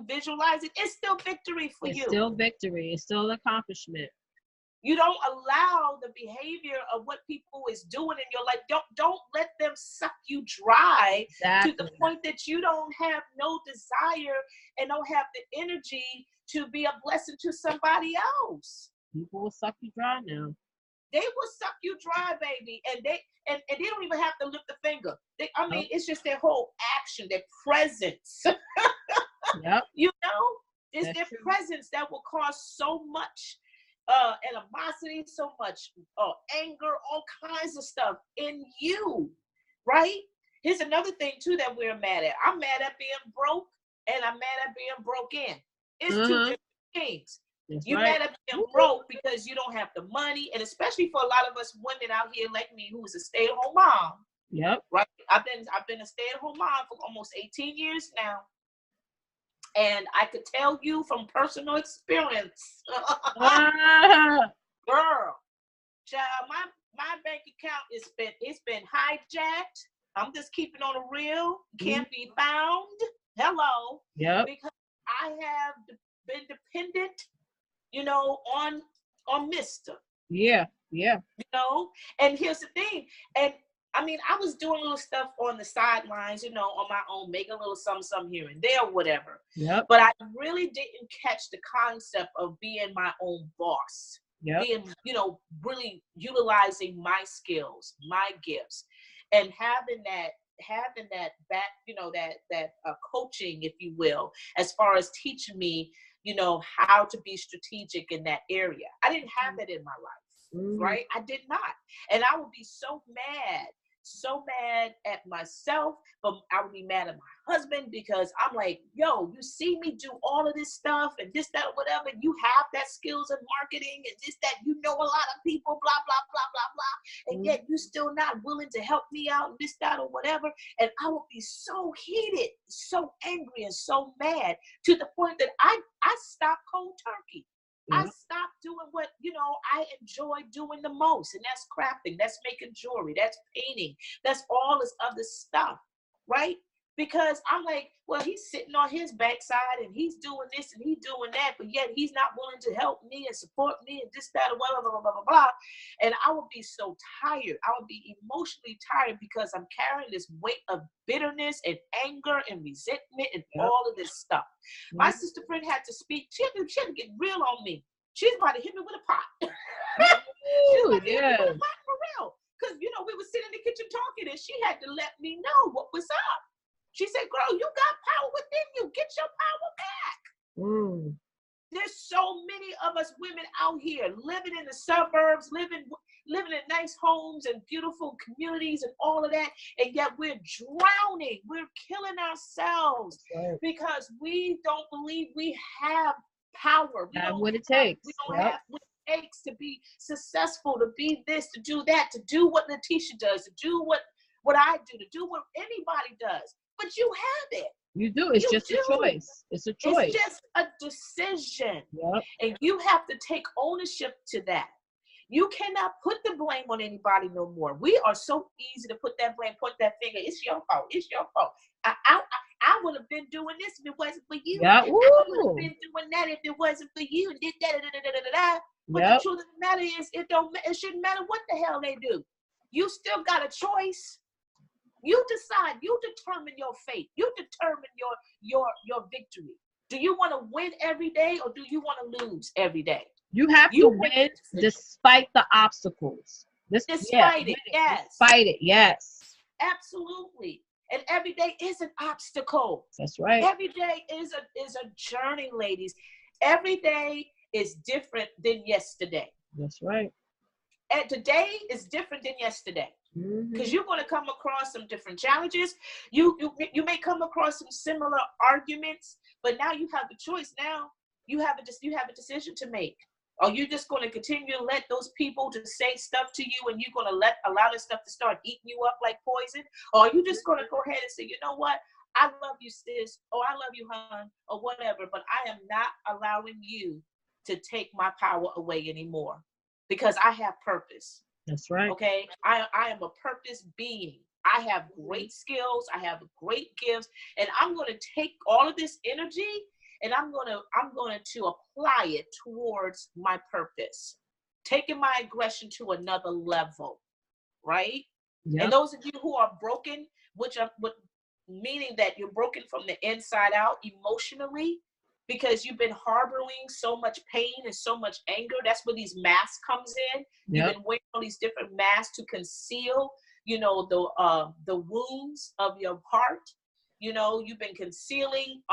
visualize it, it's still victory for you. It's still victory. It's still an accomplishment. You don't allow the behavior of what people is doing in your life. Don't let them suck you dry to the point that you don't have no desire and don't have the energy to be a blessing to somebody else. People will suck you dry now. They will suck you dry, baby, and they don't even have to lift a finger. It's just their whole action, their presence. Yep. You know, it's their presence that will cause so much animosity, so much anger, all kinds of stuff in you, right? Here's another thing too that we're mad at. I'm mad at being broke, and I'm mad at being broke in. It's two different things. You're mad at being broke because you don't have the money, and especially for a lot of us women out here like me, who is a stay-at-home mom. Yep. Right. I've been a stay-at-home mom for almost 18 years now. And I could tell you from personal experience, girl, child, my bank account it's been hijacked. I'm just keeping on the real. Can't be found. Hello. Yeah. Because I have been dependent, on Mr. Yeah. Yeah. And here's the thing. And I was doing little stuff on the sidelines, on my own, making a little something here and there, whatever. Yep. But I really didn't catch the concept of being my own boss. Yep. Being, really utilizing my skills, my gifts, and having that back, that coaching, if you will, as far as teaching me, you know, how to be strategic in that area. I didn't have that in my life, right? I did not. And I would be so mad at myself, but I would be mad at my husband because I'm like, yo, you see me do all of this stuff and this, that, or whatever. You have that skills in marketing and this, that, you know, a lot of people, blah, blah, blah, blah, blah. And yet you still not willing to help me out and this, that, or whatever. And I would be so heated, so angry and so mad to the point that I stopped cold turkey. I stopped doing what, you know, I enjoy doing the most. And that's crafting, that's making jewelry, that's painting, that's all this other stuff, right? Because I'm like, well, he's sitting on his backside and he's doing this and he's doing that, but yet he's not willing to help me and support me and this, that, or blah, blah, blah, blah, blah, blah. And I would be so tired. I would be emotionally tired because I'm carrying this weight of bitterness and anger and resentment and all of this stuff. My sister friend had to speak. She had to get real on me. She's about to hit me with a pot. She was about to hit me with a pot for real. Because, you know, we were sitting in the kitchen talking and she had to let me know what was up. She said, girl, you got power within you. Get your power back. There's so many of us women out here living in the suburbs, living in nice homes and beautiful communities and all of that. And yet we're drowning. We're killing ourselves because we don't believe we have power. We don't what it takes. We don't have what it takes to be successful, to be this, to do that, to do what Letitia does, to do what I do, to do what anybody does. But you have it. You do. It's just a choice. It's a choice. It's just a decision. And you have to take ownership to that. You cannot put the blame on anybody no more. We are so easy to put that blame, point that finger. It's your fault. It's your fault. I would have been doing this if it wasn't for you. I would have been doing that if it wasn't for you. And did that. But the truth of the matter is, it shouldn't matter what the hell they do. You still got a choice. You decide. You determine your fate. You determine your victory. Do you want to win every day or do you want to lose every day? You have to win despite the obstacles. Despite it, yes. Absolutely. And every day is an obstacle. That's right. Every day is a journey, ladies. Every day is different than yesterday. That's right. And today is different than yesterday. Because you're going to come across some different challenges. You may come across some similar arguments, but now you have the choice. Now you have a decision to make. Are you just going to continue to let those people to say stuff to you and you're going to allow this stuff to start eating you up like poison? Or are you just going to go ahead and say, you know what? I love you, sis. Or I love you, hon, or whatever, but I am not allowing you to take my power away anymore because I have purpose. That's right. Okay. I am a purpose being. I have great skills. I have great gifts, and I'm going to take all of this energy and I'm going to apply it towards my purpose, taking my aggression to another level. Right. Yep. And those of you who are broken, meaning that you're broken from the inside out emotionally, because you've been harboring so much pain and so much anger. That's where these masks comes in. Yep. You've been wearing all these different masks to conceal, you know, the wounds of your heart. You know, you've been concealing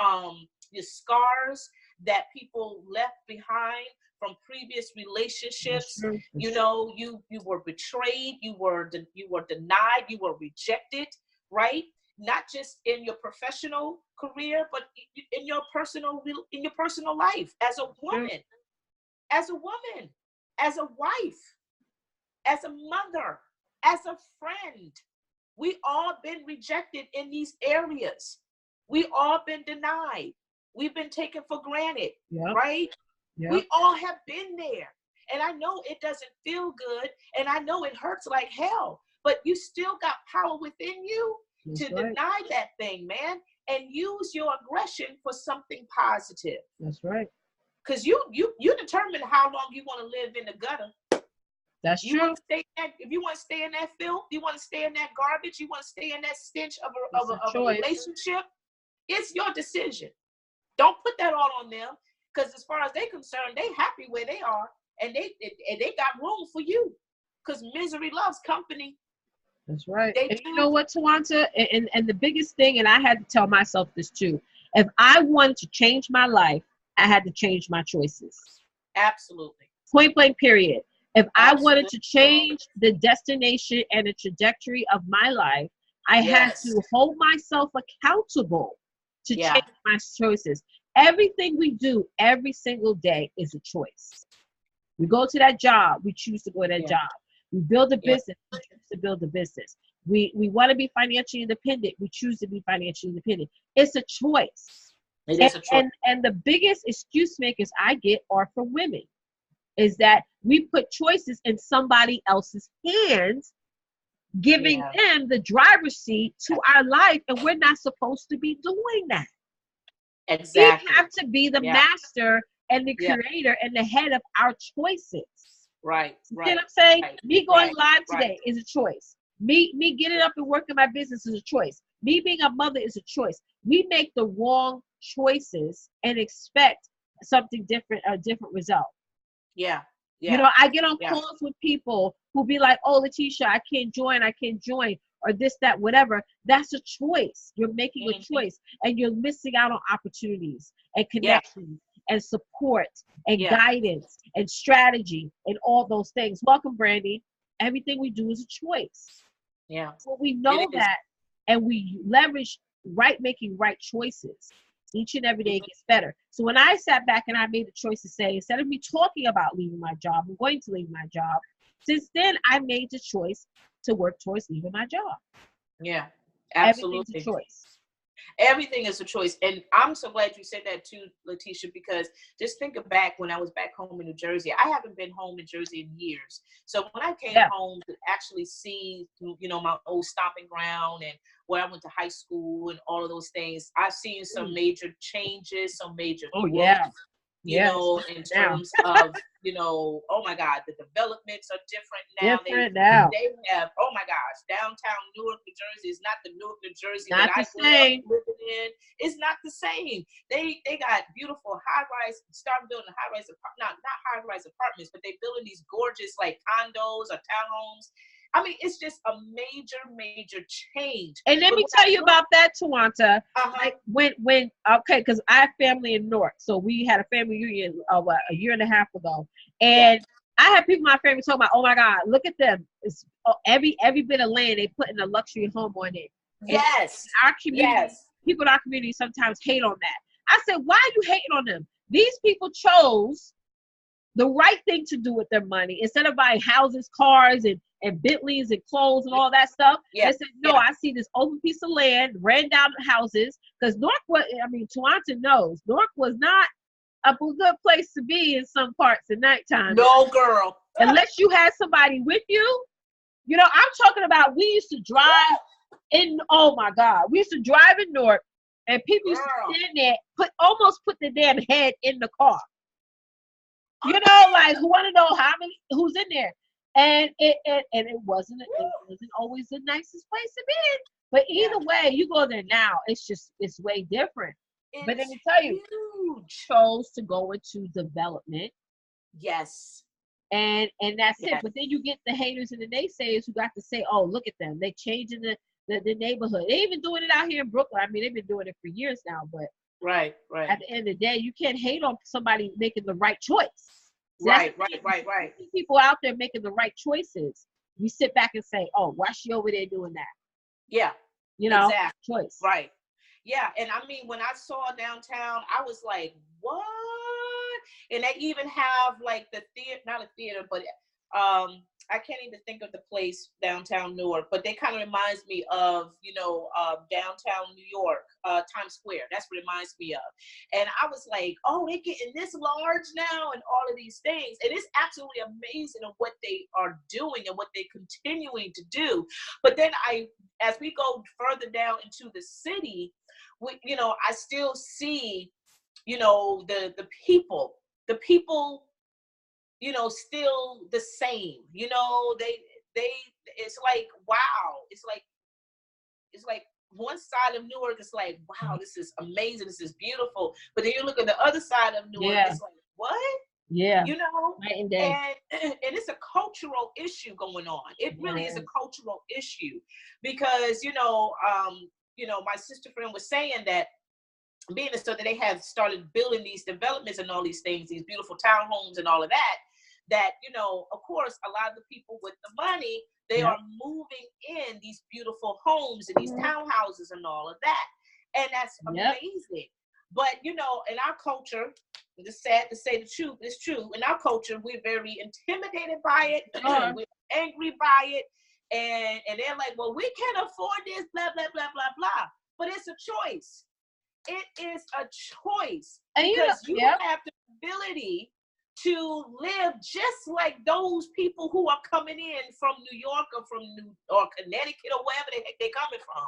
your scars that people left behind from previous relationships. You know, you were betrayed, you were denied, you were rejected, right? Not just in your professional career, but in your personal life as a woman, as a wife, as a mother, as a friend. We all been rejected in these areas. We all been denied. We've been taken for granted, right? Yep. We all have been there. And I know it doesn't feel good, and I know it hurts like hell, but you still got power within you to deny that thing, man, and use your aggression for something positive. That's right. Because you determine how long you want to live in the gutter. That's true. If you want to stay in that filth, you want to stay in that garbage, you want to stay in that stench of a relationship, it's your decision. Don't put that all on them, because as far as they're concerned, they happy where they are, and they got room for you, because misery loves company. That's right. And you know what, Tawanta? And the biggest thing, and I had to tell myself this too, if I wanted to change my life, I had to change my choices. Absolutely. Point blank, period. If I wanted Absolutely. to change the destination and the trajectory of my life, I had Yes. to hold myself accountable to Yeah. change my choices. Everything we do every single day is a choice. We go to that job, we choose to go to that Yeah. job. We build a Yeah. business, we choose to build a business. We want to be financially independent, we choose to be financially independent. It's a choice. It And is a choice. and the biggest excuse makers I get are for women, is that we put choices in somebody else's hands, giving Yeah. them the driver's seat to our life, and we're not supposed to be doing that. We Exactly. have to be the Yeah. master and the Yeah. creator and the head of our choices. Right. You see what Right. I'm saying? Right. Me going Right. live Right. today is a choice. Me getting up and working my business is a choice. Me being a mother is a choice. We make the wrong choices and expect something different, a different result. Yeah. You Yeah. know, I get on Yeah. calls with people who be like, "Oh, Letitia, I can't join, or this, that, whatever." That's a choice. You're making a Hmm. choice, and you're missing out on opportunities and Yeah. connections and support and Yeah. guidance and strategy and all those things. Welcome, Brandy. Everything we do is a choice. Yeah. So we It know is. that, and we leverage making right choices. Each and every day it Mhm. gets better. So when I sat back and I made the choice to say, instead of me talking about leaving my job, I'm going to leave my job. Since then, I made the choice to work towards leaving my job. Yeah. Everything's a Absolutely. choice. Everything is a choice. And I'm so glad you said that too, Letitia, because just think back when I was back home in New Jersey. I haven't been home in Jersey in years. So when I came Yeah. home to actually see, my old stomping ground and where I went to high school and all of those things, I've seen some Mm. major changes, some major Oh growth, yeah. Yeah. It's in different now. terms of, oh my God, the developments are different now. They Different now. they have, oh my gosh, downtown Newark, New Jersey is not the Newark, New Jersey that Not the I grew up same. living in. It's not the same. They got beautiful high rise, start building high rise not high rise apartments, but they building these gorgeous like condos or townhomes. I mean, it's just a major change. And let But me when I tell you look, about that, Tawanta. uh-huh, Like when okay, because I have family in Newark, so we had a family reunion a year and a half ago, yeah, and I had people in my family talking about, "Oh my God, look at them! It's every bit of land they put in a luxury home on it." And yes, our community, yes, people in our community sometimes hate on that. I said, "Why are you hating on them? These people chose the right thing to do with their money instead of buying houses, cars, and Bentleys and clothes and all that stuff. yeah, They said, no, yeah, I see this open piece of land, ran down houses, because Newark was, I mean, Tawanton knows, Newark was not a good place to be in some parts at nighttime. no girl. Unless you had somebody with you. You know, I'm talking about we used to drive in, oh my God, we used to drive in Newark and people used to Girl. stand there, almost put their damn head in the car. You know, like who want to know who's in there, and it wasn't always the nicest place to be in. But Yeah, either way, you go there now, it's way different. But let it's me tell you, huge. chose to go into development, Yes, and that's it. yes, But then you get the haters and the naysayers who got to say, "Oh, look at them! They changing the neighborhood. They even doing it out here in Brooklyn. I mean, they've been doing it for years now. But right, right, at the end of the day, you can't hate on somebody making the right choice. See, that's the right, thing. right, right, You right. see people out there making the right choices. You sit back and say, "Oh, why she over there doing that?" Yeah, You know, exactly. choice. Right. Yeah, and I mean, when I saw downtown, I was like, "What?" And they even have like the theater, not a theater, but I can't even think of the place downtown Newark, but they kind of reminds me of, downtown New York, Times Square. That's what it reminds me of. And I was like, "Oh, they're getting this large now, and all of these things." And it's absolutely amazing of what they are doing and what they're continuing to do. But then as we go further down into the city, I still see, the people, still the same. They, it's like, wow, it's like one side of Newark is like, wow, this is amazing, this is beautiful. But then you look at the other side of Newark, Yeah, it's like, what? yeah, you know night and day. and it's a cultural issue going on. It It really is a is. cultural issue because my sister friend was saying that being so that they have started building these developments and all these things, these beautiful townhomes and all of that, that, you know, of course, a lot of the people with the money, they Yep. are moving in these beautiful homes and these townhouses and all of that. And that's Yep. amazing. But, you know, in our culture, it's sad to say the truth, it's true. In our culture, we're very intimidated by it. Sure. We're angry by it. And they're like, well, we can't afford this, blah, blah, blah, blah, blah. But it's a choice. It is a choice, And because you yep. have the ability to live just like those people who are coming in from New York or Connecticut or wherever the heck they're coming from.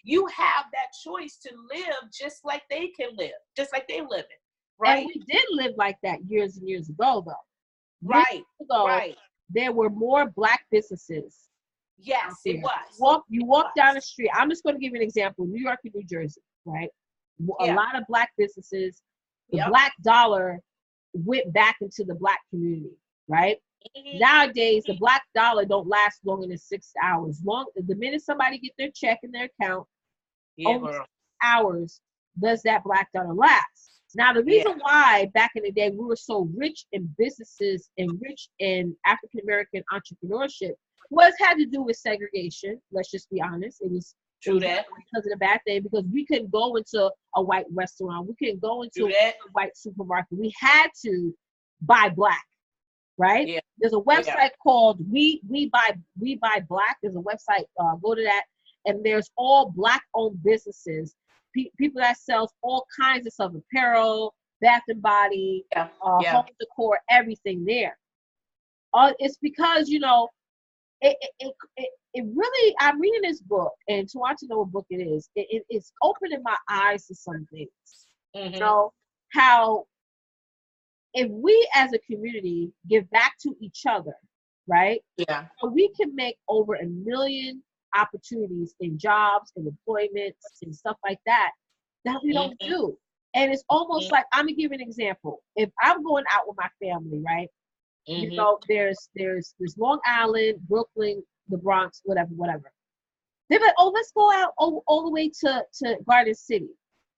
You have that choice to live just like they can live, just like they live it, right? And we did live like that years and years ago, though. Right, years ago, right. There were more Black businesses. Yes, it was. You walk down the street. I'm just going to give you an example. New York and New Jersey, right? A lot of Black businesses. The Black dollar went back into the Black community, right? Nowadays, the Black dollar don't last longer than 6 hours. The minute somebody get their check in their account, only 6 hours does that Black dollar last. Now, the reason why back in the day we were so rich in businesses and rich in African American entrepreneurship had to do with segregation. Let's just be honest. It was because of the bad thing, because we couldn't go into a white restaurant. We couldn't go into a white supermarket. We had to buy Black, right? Yeah. There's a website called We Buy Black. There's a website. Go to that, and there's all Black-owned businesses. People that sells all kinds of stuff: apparel, bath and body, home decor, everything there. It's because, you know, it really, I'm reading this book, and to want to know what book it is, it's opening my eyes to some things. You know, how if we as a community give back to each other, right? Yeah. We can make over 1 million opportunities in jobs and employments and stuff like that we don't do. And it's almost like, I'm gonna give an example. If I'm going out with my family, right? You know, there's Long Island, Brooklyn, the Bronx, whatever. They're like, oh, let's go out all the way to Garden City.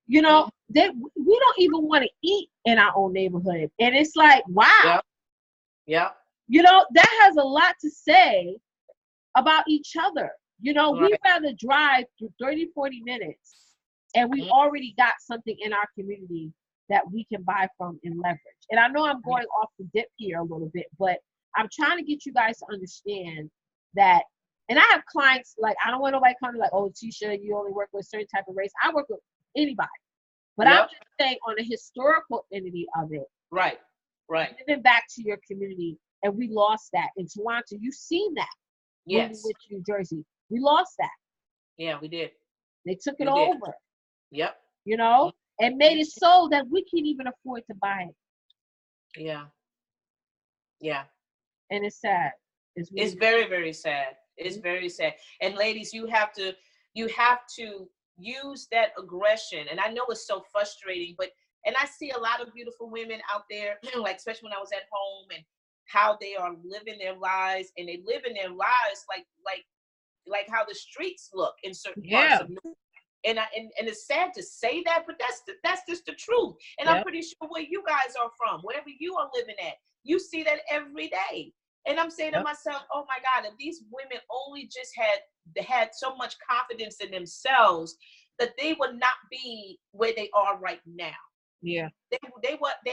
You know, we don't even want to eat in our own neighborhood. And it's like, wow. Yeah. You know, that has a lot to say about each other. You know, we'd rather drive through 30, 40 minutes and we already got something in our community that we can buy from and leverage. And I know I'm going off the dip here a little bit, but I'm trying to get you guys to understand that. And I have clients, like, I don't want nobody coming like, oh, Tisha, you only work with a certain type of race. I work with anybody. But I'm just saying on the historical entity of it. Right. Giving back to your community. And we lost that. In Toronto, you've seen that. Yes. With New Jersey. We lost that. Yeah, we did. They took it over. Yep. You know, and made it so that we can't even afford to buy it. Yeah. Yeah. And it's sad. It's very, very sad. It's very sad. And ladies, you have to use that aggression. And I know it's so frustrating, and I see a lot of beautiful women out there, like, especially when I was at home, and how they are living their lives, and they live in their lives like how the streets look in certain parts of New York. And it's sad to say that, but that's just the truth. And I'm pretty sure where you guys are from, wherever you are living at, you see that every day. And I'm saying to myself, oh my God, if these women only just had so much confidence in themselves, that they would not be where they are right now. Yeah. They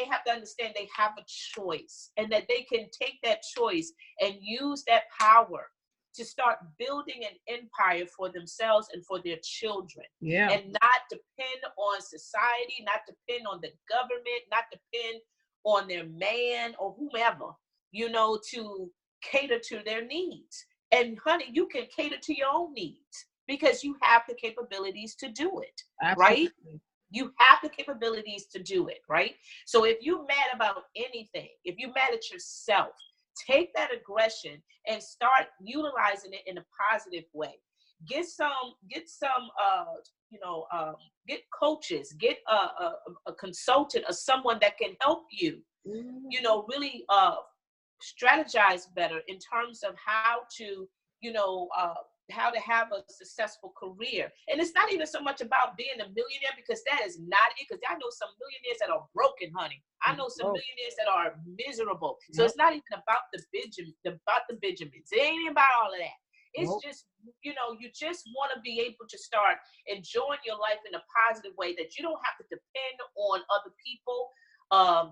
have to understand they have a choice, and that they can take that choice and use that power to start building an empire for themselves and for their children. Yeah. And not depend on society, not depend on the government, not depend on their man or whomever, you know, to cater to their needs. And honey, you can cater to your own needs because you have the capabilities to do it. Absolutely. Right? You have the capabilities to do it, right? So if you're mad about anything, if you're mad at yourself, take that aggression and start utilizing it in a positive way. Get coaches, get a consultant or someone that can help you, you know, really strategize better in terms of how to, you know, how to have a successful career. And it's not even so much about being a millionaire, because that is not it. Because I know some millionaires that are broken, honey. I know some millionaires that are miserable. So it's not even about the Benjamins. It ain't about all of that. It's just, you know, you just want to be able to start enjoying your life in a positive way, that you don't have to depend on other people.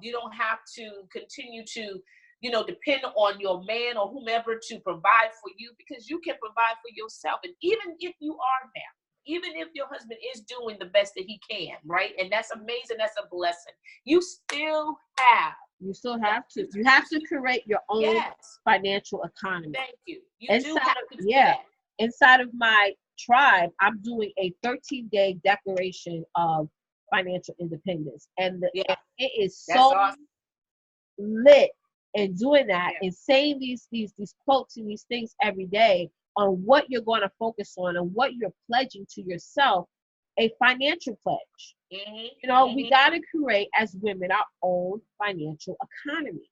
You don't have to continue to, you know, depend on your man or whomever to provide for you, because you can provide for yourself. And even if you are married, even if your husband is doing the best that he can, right? And that's amazing. That's a blessing. You still have. You still have to. You have to create your own financial economy. Thank you. You do have to do that. Inside of my tribe, I'm doing a 13-day declaration of financial independence. And it is so lit in doing that and saying these quotes and these things every day on what you're going to focus on and what you're pledging to yourself, a financial pledge. You know, we got to create as women our own financial economy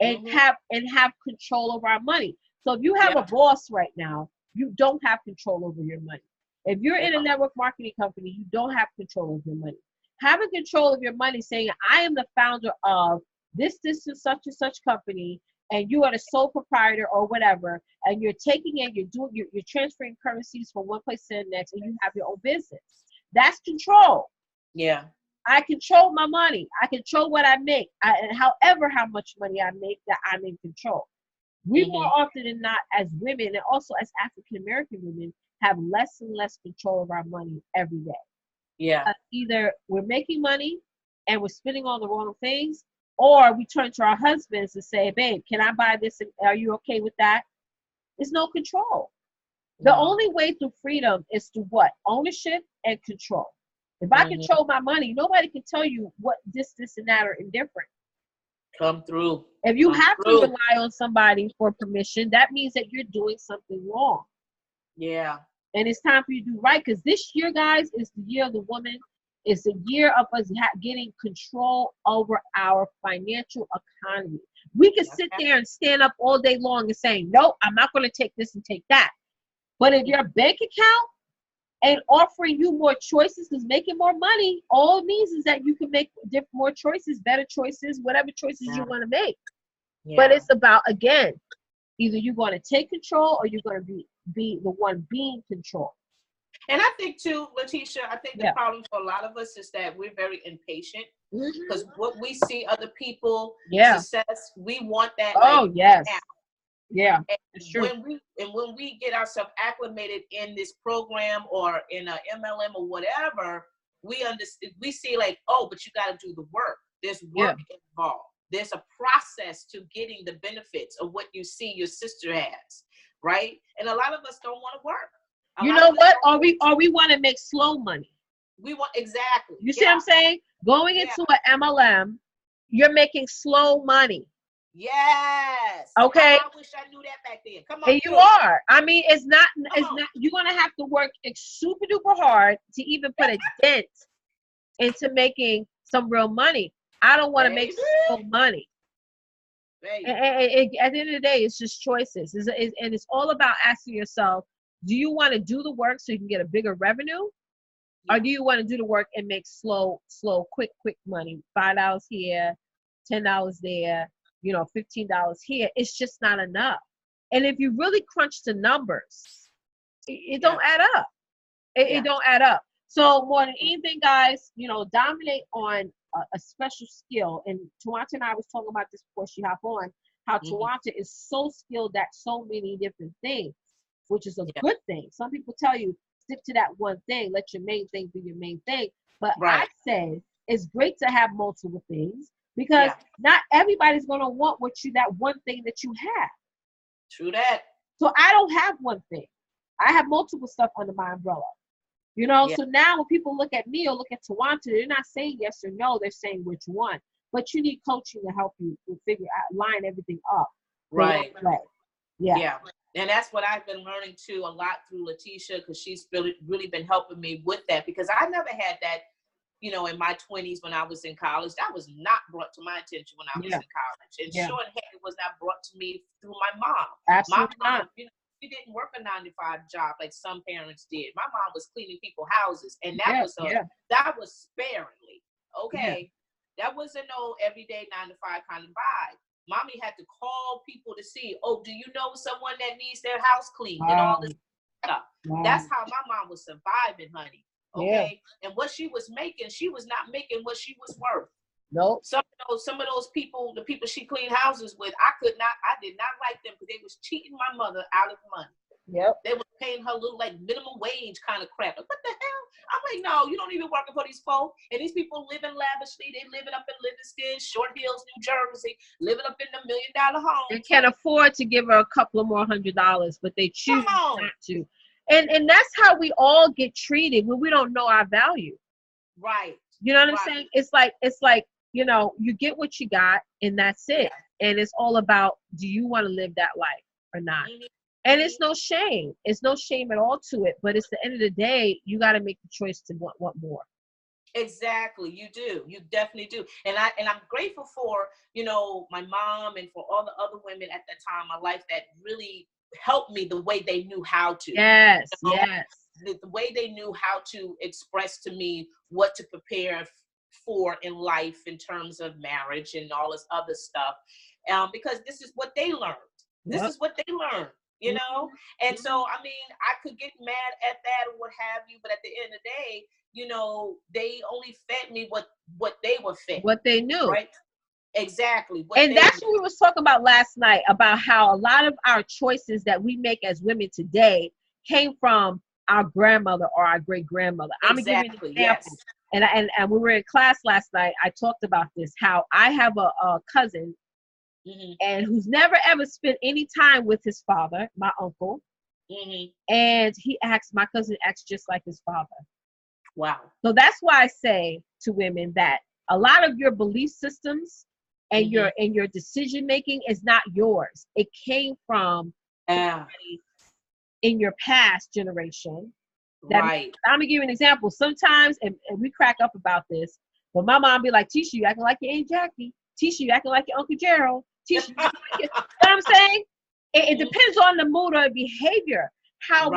and have control over our money. So if you have a boss right now, you don't have control over your money. If you're in a network marketing company, you don't have control of your money. Having control of your money, saying, I am the founder of this is such and such company, and you are the sole proprietor or whatever, and you're taking it, you're transferring currencies from one place to the next, and you have your own business. That's control. Yeah. I control my money. I control what I make. And however how much money I make, that I'm in control. We more often than not, as women, and also as African American women, have less and less control of our money every day. Yeah. Either we're making money and we're spending on the wrong things, or we turn to our husbands and say, babe, can I buy this? And are you okay with that? There's no control. The only way to freedom is to what? Ownership and control. If I control my money, nobody can tell you what this, and that are indifferent. Come through. If you have to rely on somebody for permission, that means that you're doing something wrong. Yeah. And it's time for you to do right, because this year, guys, is the year of the woman. It's the year of us getting control over our financial economy. We can sit there and stand up all day long and say, no, I'm not going to take this and take that. But if your bank account ain't offering you more choices, because making more money, all it means is that you can make more choices, better choices, whatever choices you want to make. But it's about, again, either you're going to take control or you're going to be the one being controlled. And I think too, Letitia, I think the problem for a lot of us is that we're very impatient, because what we see other people success, we want that. Oh, yes. Now. Yeah. It's true. When we get ourselves acclimated in this program or in a MLM or whatever, we understand. We see like, oh, but you got to do the work. There's work involved. There's a process to getting the benefits of what you see your sister has, right? And a lot of us don't want to work. You know what? Or we want to make slow money. We want exactly. You see what I'm saying? Going into an MLM, you're making slow money. Yes. Okay. I wish I knew that back then. Come on. And you are. I mean, it's not. You're gonna have to work super duper hard to even put a dent into making some real money. I don't want to make slow money. And at the end of the day, it's just choices. And it's all about asking yourself, do you want to do the work so you can get a bigger revenue? Or do you want to do the work and make slow, quick money? $5 here, $10 there, $15 here. It's just not enough. And if you really crunch the numbers, it don't add up. It don't add up. So more than anything, guys, dominate on a special skill. And Tawanta and I was talking about this before she hopped on, how Tawanta is so skilled at so many different things, which is a good thing. Some people tell you, stick to that one thing, let your main thing be your main thing. But I say it's great to have multiple things, because not everybody's going to want that one thing that you have. True that. So I don't have one thing. I have multiple stuff under my umbrella. So now when people look at me or look at Tawanta, they're not saying yes or no, they're saying which one. But you need coaching to help you figure out, line everything up. Right. Yeah. And that's what I've been learning too a lot through Letitia, because she's really been helping me with that, because I never had that, in my 20s when I was in college. That was not brought to my attention when I was in college. And sure and heck, it was not brought to me through my mom. Absolutely My mom, not. she didn't work a 9 to 5 job like some parents did. My mom was cleaning people's houses, and that was sparingly. Okay, that wasn't no everyday 9 to 5 kind of vibe. Mommy had to call people to see, oh, do you know someone that needs their house cleaned and all this stuff. That's how my mom was surviving, honey. Okay, and what she was making, she was not making what she was worth. Nope. Some of those people, the people she cleaned houses with, I did not like them because they was cheating my mother out of money. Yep. They were paying her little like minimum wage kind of crap. Like, what the hell? I'm like, no, you don't even working for these folk. And these people living lavishly. They living up in Livingston, Short Hills, New Jersey, living up in the $1 million homes. They can't afford to give her a couple of more $100, but they choose not to. And that's how we all get treated when we don't know our value. Right. You know what I'm saying? It's like, you know, you get what you got and that's it. Yeah. And it's all about, do you want to live that life or not? Mm-hmm. And it's no shame. It's no shame at all to it. But it's the end of the day, you got to make the choice to want more. Exactly. You do. You definitely do. And I'm grateful for, you know, my mom and for all the other women at that time in my life that really helped me the way they knew how to. Yes. You know? Yes. The way they knew how to express to me what to prepare for in life in terms of marriage and all this other stuff. Because this is what they learned. This is what they learned. You know, and so, I mean, I could get mad at that or what have you, but at the end of the day, you know, they only fed me what they were fed. What they knew. Right? Exactly. And that's what we was talking about last night, about how a lot of our choices that we make as women today came from our grandmother or our great-grandmother. Exactly. I'm going to give you an example. Yes. And we were in class last night. I talked about this, how I have a cousin and who's never ever spent any time with his father, my uncle. And my cousin acts just like his father. Wow. So that's why I say to women that a lot of your belief systems and your decision making is not yours. It came from somebody in your past generation. Right. I'm gonna give you an example. Sometimes, and we crack up about this, but my mom be like, Tisha, you acting like your Aunt Jackie. Tisha, you acting like your Uncle Gerald. Tisha, you know what I'm saying? It depends on the mood or behavior. How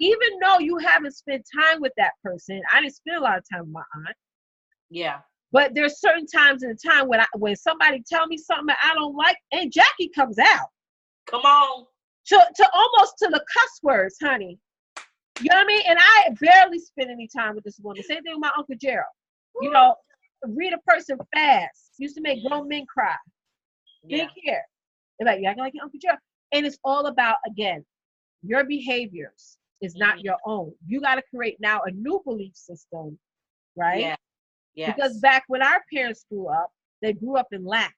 even though you haven't spent time with that person, I didn't spend a lot of time with my aunt. Yeah. But there's certain times in the time when somebody tell me something I don't like, and Jackie comes out. Come on. To almost to the cuss words, honey. You know what I mean? And I barely spend any time with this woman. Same thing with my Uncle Gerald. You know, read a person fast. Used to make grown men cry. Didn't care. They're like, you acting like your Uncle Gerald. And it's all about, again, your behaviors is not your own. You got to create now a new belief system, right? Yeah. Yes. Because back when our parents grew up, they grew up in lack.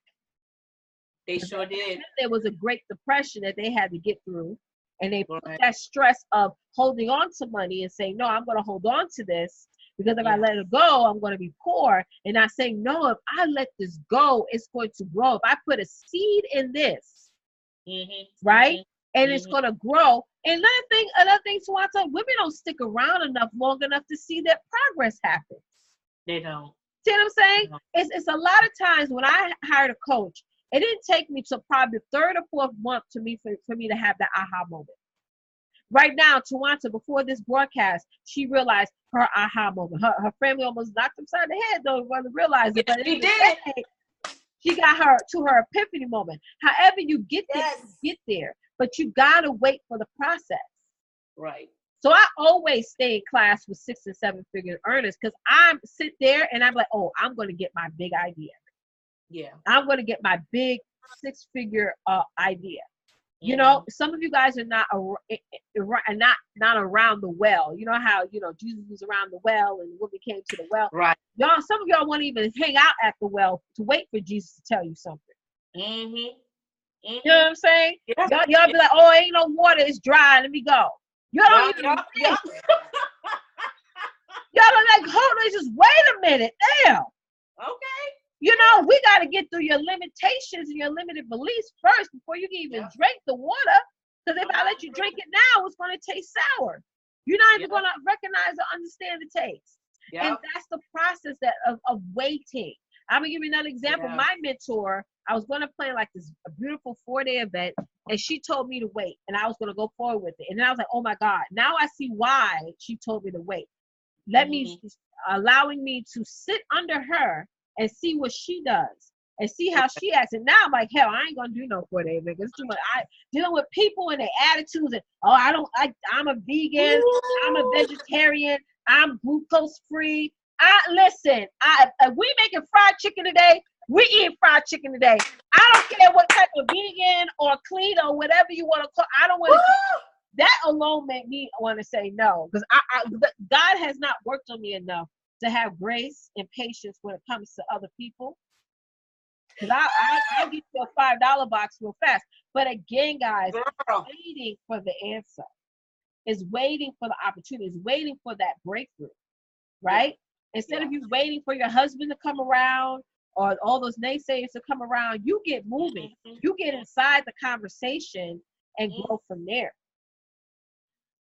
They sure did. There was a Great Depression that they had to get through. And they put that stress of holding on to money and saying, no, I'm going to hold on to this because if I let it go, I'm going to be poor. And not saying, no, if I let this go, it's going to grow. If I put a seed in this, right? And it's going to grow. And another thing, Swanta, women don't stick around long enough to see that progress happen. They don't. See what I'm saying? It's a lot of times when I hired a coach, it didn't take me to probably the third or fourth month for me to have that aha moment. Right now, Tawanta, before this broadcast, she realized her aha moment. Her family almost knocked upside the head, though, wasn't realize it. But she did. She got her to her epiphany moment. However, you get there, you get there, but you gotta wait for the process. Right. So I always stay in class with 6 and 7 figure earners because I'm sit there and I'm like, oh, I'm going to get my big idea. Yeah. I'm going to get my big 6-figure idea. You know, some of you guys are not around the well. You know how, Jesus was around the well and the woman came to the well. Right. Y'all, some of y'all won't even hang out at the well to wait for Jesus to tell you something. You know what I'm saying? Yeah. Y'all be like, oh, ain't no water, it's dry, let me go. Y'all don't even y'all are like, hold on, just wait a minute. Damn. Okay. We got to get through your limitations and your limited beliefs first before you can even drink the water. Because if I let you drink it now, it's going to taste sour. You're not even going to recognize or understand the taste. And that's the process of waiting. I'm going to give you another example. My mentor, I was going to plan like this beautiful 4-day event. and she told me to wait, and I was going to go forward with it. And then I was like, oh my God, now I see why she told me to wait. Allowing me to sit under her and see what she does and see how she acts. And now I'm like, hell, I ain't gonna do no 4-day nigga. It's too much. I dealing with people and their attitudes and I'm a vegan, I'm a vegetarian, I'm glucose free. Listen, if we making fried chicken today, we eat fried chicken today. I don't care what type of vegan or clean or whatever you want to call. I don't want to. That alone made me want to say no, because God has not worked on me enough to have grace and patience when it comes to other people. Because I get you a $5 box real fast. But again, guys, waiting for the answer, is waiting for the opportunity, is waiting for that breakthrough, right? Instead of you waiting for your husband to come around or all those naysayers to come around, you get moving. You get inside the conversation and grow from there.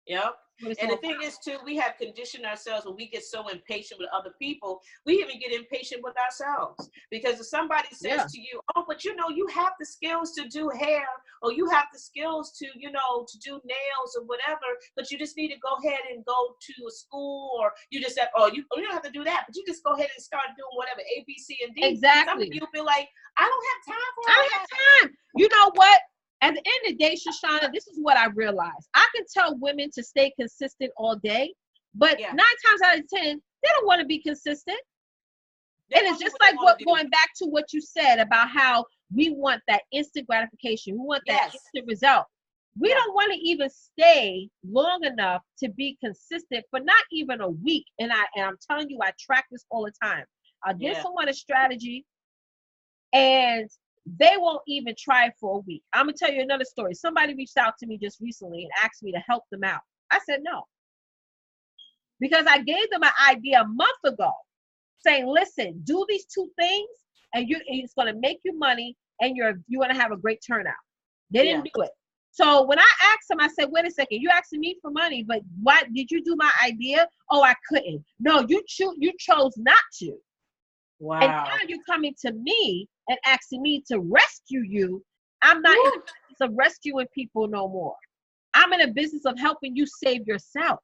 Yep. And the thing is, too, we have conditioned ourselves when we get so impatient with other people, we even get impatient with ourselves. Because if somebody says to you, oh, but you know, you have the skills to do hair, or you have the skills to, you know, to do nails or whatever, but you just need to go ahead and go to a school, or you just have, you don't have to do that, but you just go ahead and start doing whatever, A, B, C, and D. Exactly. Some of you feel like, I don't have time for I don't have time. You know what? At the end of the day, Shoshana, this is what I realized. I can tell women to stay consistent all day, but 9 times out of 10, they don't want to be consistent. And it's just like going back to what you said about how we want that instant gratification. We want that instant result. We don't want to even stay long enough to be consistent for not even a week. And I'm telling you, I track this all the time. I'll give someone a strategy and they won't even try it for a week. I'm going to tell you another story. Somebody reached out to me just recently and asked me to help them out. I said no. Because I gave them an idea a month ago saying, listen, do these 2 things and it's going to make you money and you're going to have a great turnout. They didn't do it. So when I asked them, I said, wait a second, you asking me for money, but why did you do my idea? Oh, I couldn't. No, you chose not to. Wow. And now you're coming to me and asking me to rescue you. I'm not in the business of rescuing people no more. I'm in the business of helping you save yourself.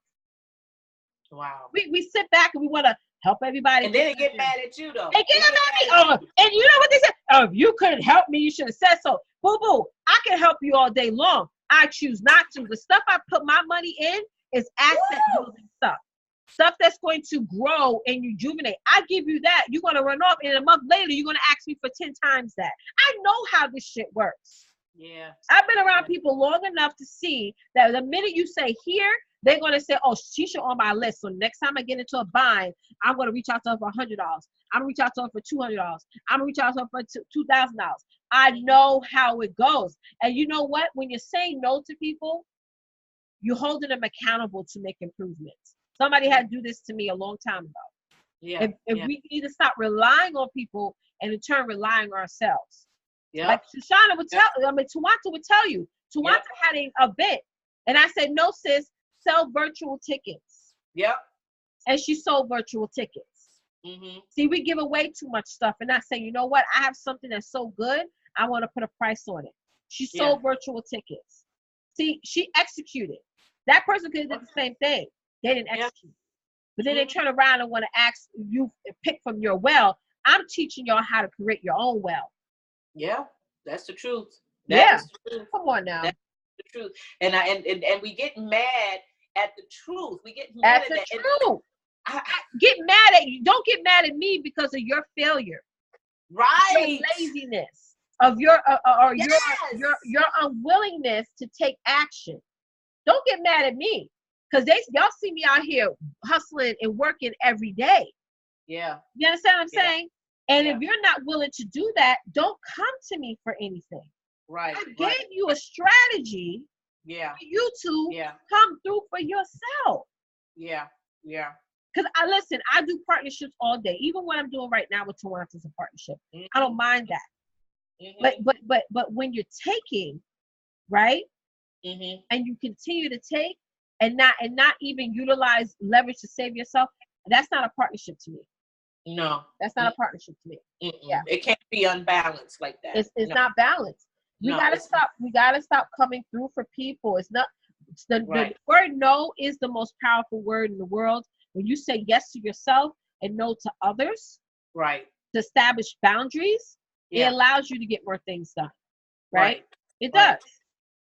Wow. We sit back and we want to help everybody. And then they get mad at you, though. They get mad at me. And you know what they said? Oh, if you couldn't help me, you should have said so. Boo-boo, I can help you all day long. I choose not to. The stuff I put my money in is asset building stuff. Stuff that's going to grow and rejuvenate. I give you that. You're going to run off, and a month later, you're going to ask me for 10 times that. I know how this shit works. Yeah. I've been around people long enough to see that the minute you say here, they're going to say, oh, she's on my list. So next time I get into a bind, I'm going to reach out to her for $100. I'm going to reach out to her for $200. I'm going to reach out to her for $2,000. I know how it goes. And you know what? When you're saying no to people, you're holding them accountable to make improvements. Somebody had to do this to me a long time ago. Yeah. If we need to stop relying on people and in turn relying on ourselves. Yeah. Like Shoshana would tell, Tawanta would tell you. Tawanta had an event. And I said, no, sis, sell virtual tickets. Yep. And she sold virtual tickets. Mm-hmm. See, we give away too much stuff and not saying, you know what, I have something that's so good, I want to put a price on it. She sold virtual tickets. See, she executed. That person could have done the same thing. They didn't execute. But then they turn around and want to ask you to pick from your well. I'm teaching y'all how to create your own well. Yeah, that's the truth. That is the truth. Come on now. That's the truth. And we get mad at the truth. We get mad at the truth. I get mad at you. Don't get mad at me because of your failure. Right. Your laziness of your your unwillingness to take action. Don't get mad at me because y'all see me out here hustling and working every day. Yeah. You understand what I'm saying? And if you're not willing to do that, don't come to me for anything. Right. I gave you a strategy for you to come through for yourself. Yeah. Yeah. Because I do partnerships all day. Even what I'm doing right now with Tawanta is a partnership. Mm-hmm. I don't mind that. Mm-hmm. But when you're taking, right? Mm-hmm. And you continue to take and not even utilize leverage to save yourself, that's not a partnership to me. No. That's not a partnership to me. Mm-mm. Yeah. It can't be unbalanced like that. It's not balanced. We No, gotta it's stop. We gotta stop coming through for people. It's not. It's the right, word no is the most powerful word in the world. When you say yes to yourself and no to others, right. to establish boundaries, it Yeah, allows you to get more things done. Right? right, It right. does.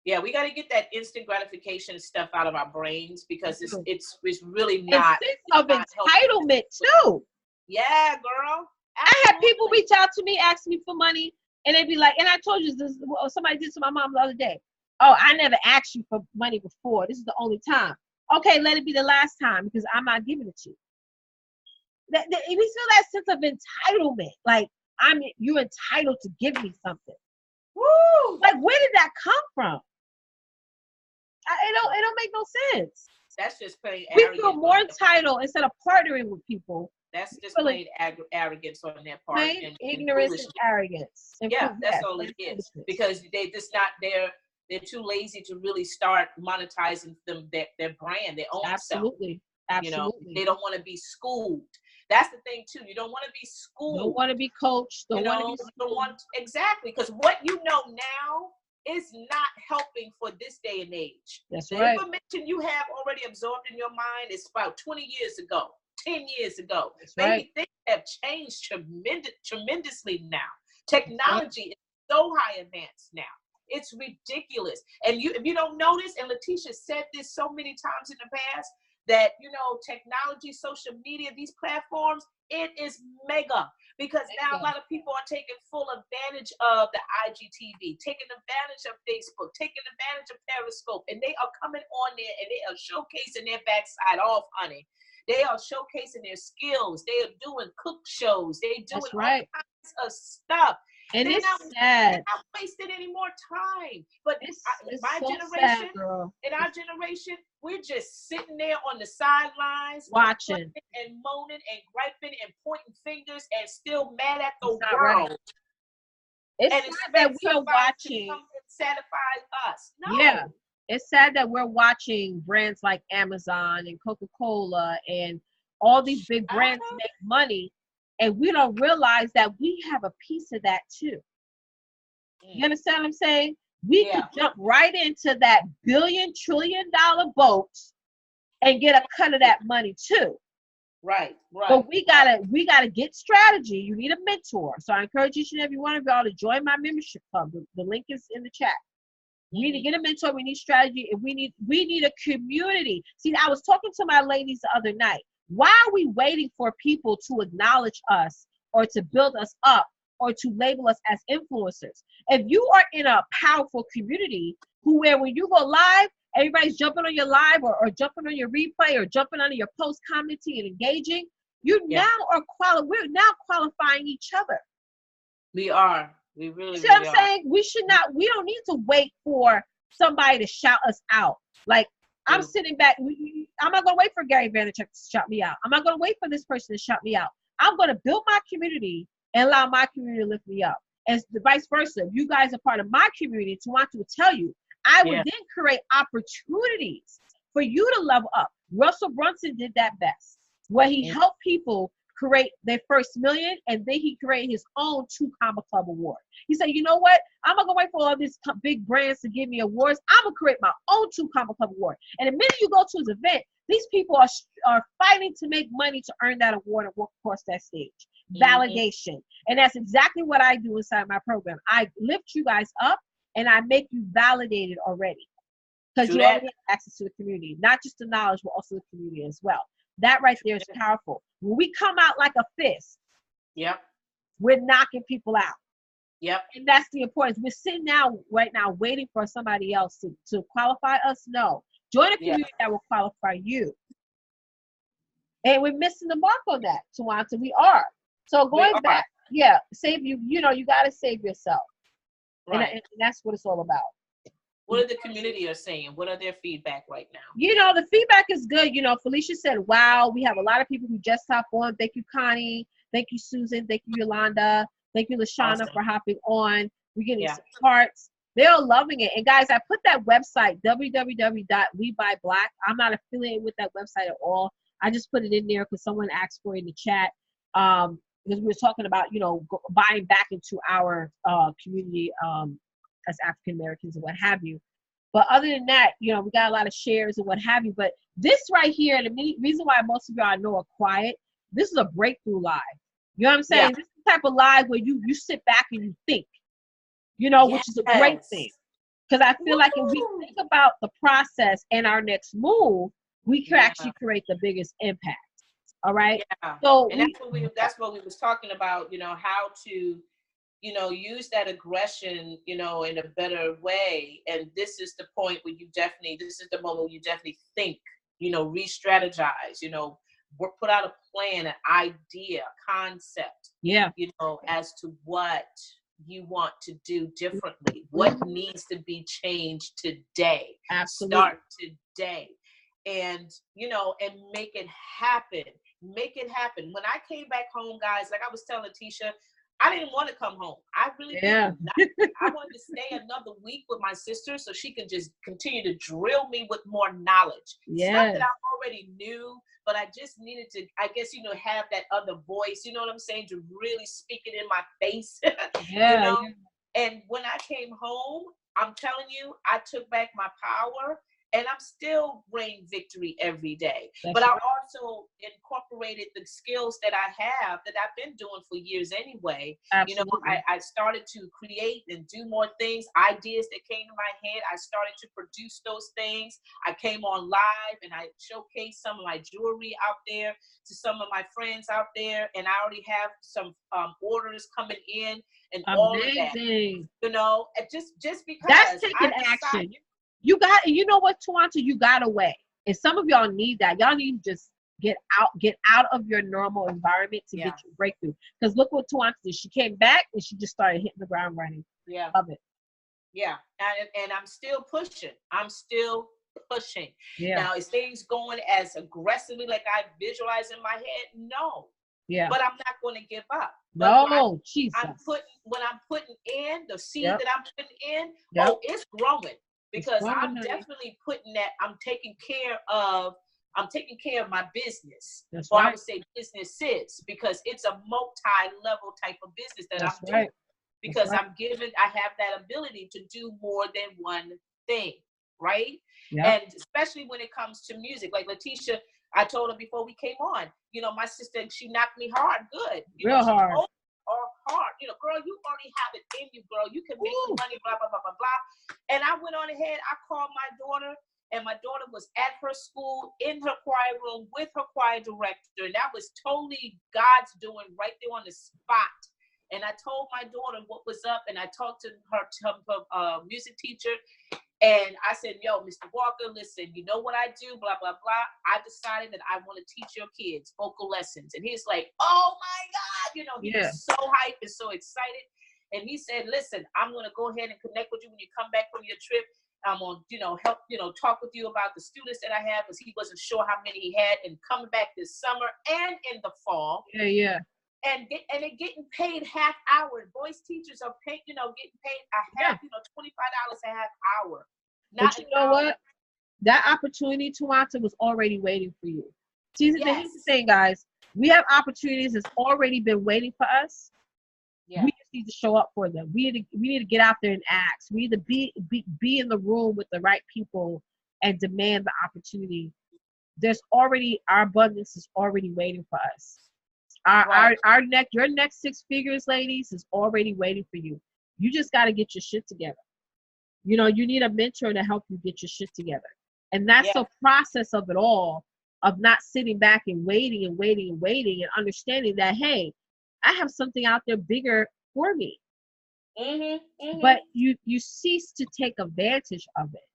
Yeah, we got to get that instant gratification stuff out of our brains We because do. it's really And not sense it's of not helping. entitlement too. Yeah, girl, I had people absolutely. reach out to me, ask me for money, and they'd be like, and I told you this, somebody did to my mom the other day. Oh, I never asked you for money before. This is the only time. Okay, let it be the last time because I'm not giving it to you. We feel that sense of entitlement. Like, you're entitled to give me something. Woo! Like, where did that come from? It don't make no sense. That's just plain We feel arrogance more on their part. entitled instead of partnering with people. That's just Feeling plain arrogance on their part plain and ignorance and foolishness. arrogance and Yeah, that's yes, all it and is foolishness. because they just not they're too lazy to really start monetizing their brand, their own self. Absolutely. You know, Absolutely. they don't want to be schooled. That's the thing too. You don't want to be Don't schooled. want to be coached. You Don't want to know, be you don't schooled. want exactly because what you know now is not helping for this day and age. That's The right. information you have already absorbed in your mind is about 20 years ago, 10 years ago. That's right. Maybe things have changed tremendously now. That's right. Technology is so high advanced now. It's ridiculous. And if you don't notice, and Letitia said this so many times in the past, that technology, social media, these platforms, it is mega because now a lot of people are taking full advantage of the IGTV, taking advantage of Facebook, taking advantage of Periscope, and they are coming on there and they are showcasing their backside off, honey. They are showcasing their skills. They are doing cook shows. They're doing That's all right. kinds of stuff. And They're it's not sad. wasting any more time. But It's my so sad, generation, girl. in our generation, we're just sitting there on the sidelines, Watching. complaining and moaning and griping and pointing fingers and still mad at the It's not right. world It's and sad that expect we are somebody to watching. come and satisfy us. Yeah. No. It's sad that we're watching brands like Amazon and Coca-Cola and all these big brands Uh-huh. make money, and we don't realize that we have a piece of that too. You understand what I'm saying? We could Yeah. jump right into that billion-trillion-dollar boat and get a cut of that money too. Right. But we gotta get strategy. You need a mentor. So I encourage each and every one of y'all to join my membership club. The link is in the chat. We need to get a mentor. We need strategy, and we need a community. See, I was talking to my ladies the other night. Why are we waiting for people to acknowledge us or to build us up or to label us as influencers? If you are in a powerful community where when you go live, everybody's jumping on your live or jumping on your replay or jumping on your post, commenting and engaging, we're now qualifying each other. We are. We really, See what really I'm are. saying? We don't need to wait for somebody to shout us out. Like, I'm sitting back. I'm not going to wait for Gary Vaynerchuk to shout me out. I'm not going to wait for this person to shout me out. I'm going to build my community and allow my community to lift me up. And vice versa. If you guys are part of my community, to want to tell you, I would then create opportunities for you to level up. Russell Brunson did that best, where he helped people create their first million, and then he created his own 2 Comma Club award. He said, you know what? I'm not gonna wait for all these big brands to give me awards. I'm gonna create my own 2 Comma Club award. And the minute you go to his event, these people are fighting to make money to earn that award and walk across that stage. Validation. And that's exactly what I do inside my program. I lift you guys up and I make you validated already. Because you already have access to the community, not just the knowledge, but also the community as well. That right there is powerful. When we come out like a fist, we're knocking people out. And that's the importance. We're sitting right now waiting for somebody else to qualify us. No. Join a community that will qualify you. And we're missing the mark on that, Tawanta. We are. So going back, save you got to save yourself. Right. And that's what it's all about. What are the community are saying? What are their feedback right now? The feedback is good. Felicia said, wow, we have a lot of people who just hopped on. Thank you, Connie. Thank you, Susan. Thank you, Yolanda. Thank you, Lashana, for hopping on. We're getting some parts. They're loving it. And guys, I put that website, www.WeBuyBlack. I'm not affiliated with that website at all. I just put it in there because someone asked for it in the chat. Because we were talking about, buying back into our community as African Americans and what have you. But other than that, we got a lot of shares and what have you. But this right here, the reason why most of y'all I know are quiet, this is a breakthrough live. You know what I'm saying? Yeah. This is the type of live where you sit back and you think, which is a great thing. Because I feel like if we think about the process and our next move, we can actually create the biggest impact. All right. Yeah. So and that's what we was talking about, how to, use that aggression, in a better way. And this is the point where this is the moment where you definitely think, re-strategize, put out a plan, an idea, concept, as to what you want to do differently, what needs to be changed today. Absolutely. Start today. And, and make it happen. Make it happen. When I came back home, guys, like I was telling Tisha, I didn't want to come home. I really didn't. I wanted to stay another week with my sister so she can just continue to drill me with more knowledge. Stuff that I already knew, but I just needed to, I guess, have that other voice, you know what I'm saying, to really speak it in my face. And when I came home, I'm telling you, I took back my power. And I'm still bringing victory every day. But I also incorporated the skills that I have that I've been doing for years anyway. Absolutely. I started to create and do more things, ideas that came to my head. I started to produce those things. I came on live and I showcased some of my jewelry out there to some of my friends out there. And I already have some orders coming in and all of that. And just because that's taking action. You got, and you know what, Tawanta, you got away. And some of y'all need that. Y'all need to just get out of your normal environment to get your breakthrough. Because look what Tawanta did. She came back and she just started hitting the ground running. Yeah. Love it. Yeah. And I'm still pushing. Yeah. Now, is things going as aggressively like I visualize in my head? No. Yeah. But I'm not going to give up. No, Jesus. When I'm putting in the seed that I'm putting in, it's growing. Because I'm definitely putting that, I'm taking care of my business. I would say businesses, because it's a multi-level type of business that I'm doing. Because I have that ability to do more than one thing, right? And especially when it comes to music, like Letitia, I told her before we came on, my sister, she knocked me hard, good. Real hard. Or hard, girl, you already have it in you, girl. You can make the money, blah, blah, blah, blah, blah. And I went on ahead, I called my daughter, and my daughter was at her school in her choir room with her choir director. And that was totally God's doing right there on the spot. And I told my daughter what was up, and I talked to her music teacher. And I said, yo, Mr. Walker, listen, you know what I do, blah, blah, blah. I decided that I want to teach your kids vocal lessons. And he's like, oh, my God. He was so hyped and so excited. And he said, listen, I'm going to go ahead and connect with you when you come back from your trip. I'm going to, help, talk with you about the students that I have, because he wasn't sure how many he had, and coming back this summer and in the fall. Yeah. And they're getting paid half hour. Voice teachers are paid, getting paid a half, $25 a half hour. But you know what? That opportunity, Tawanta, was already waiting for you. See, here's the thing, guys. We have opportunities that's already been waiting for us. Yeah. We just need to show up for them. We need to get out there and ask. We need to be in the room with the right people and demand the opportunity. Our abundance is already waiting for us. Your next 6 figures, ladies, is already waiting for you. You just got to get your shit together. You need a mentor to help you get your shit together. And that's the process of it all, of not sitting back and waiting and understanding that, hey, I have something out there bigger for me. But you cease to take advantage of it,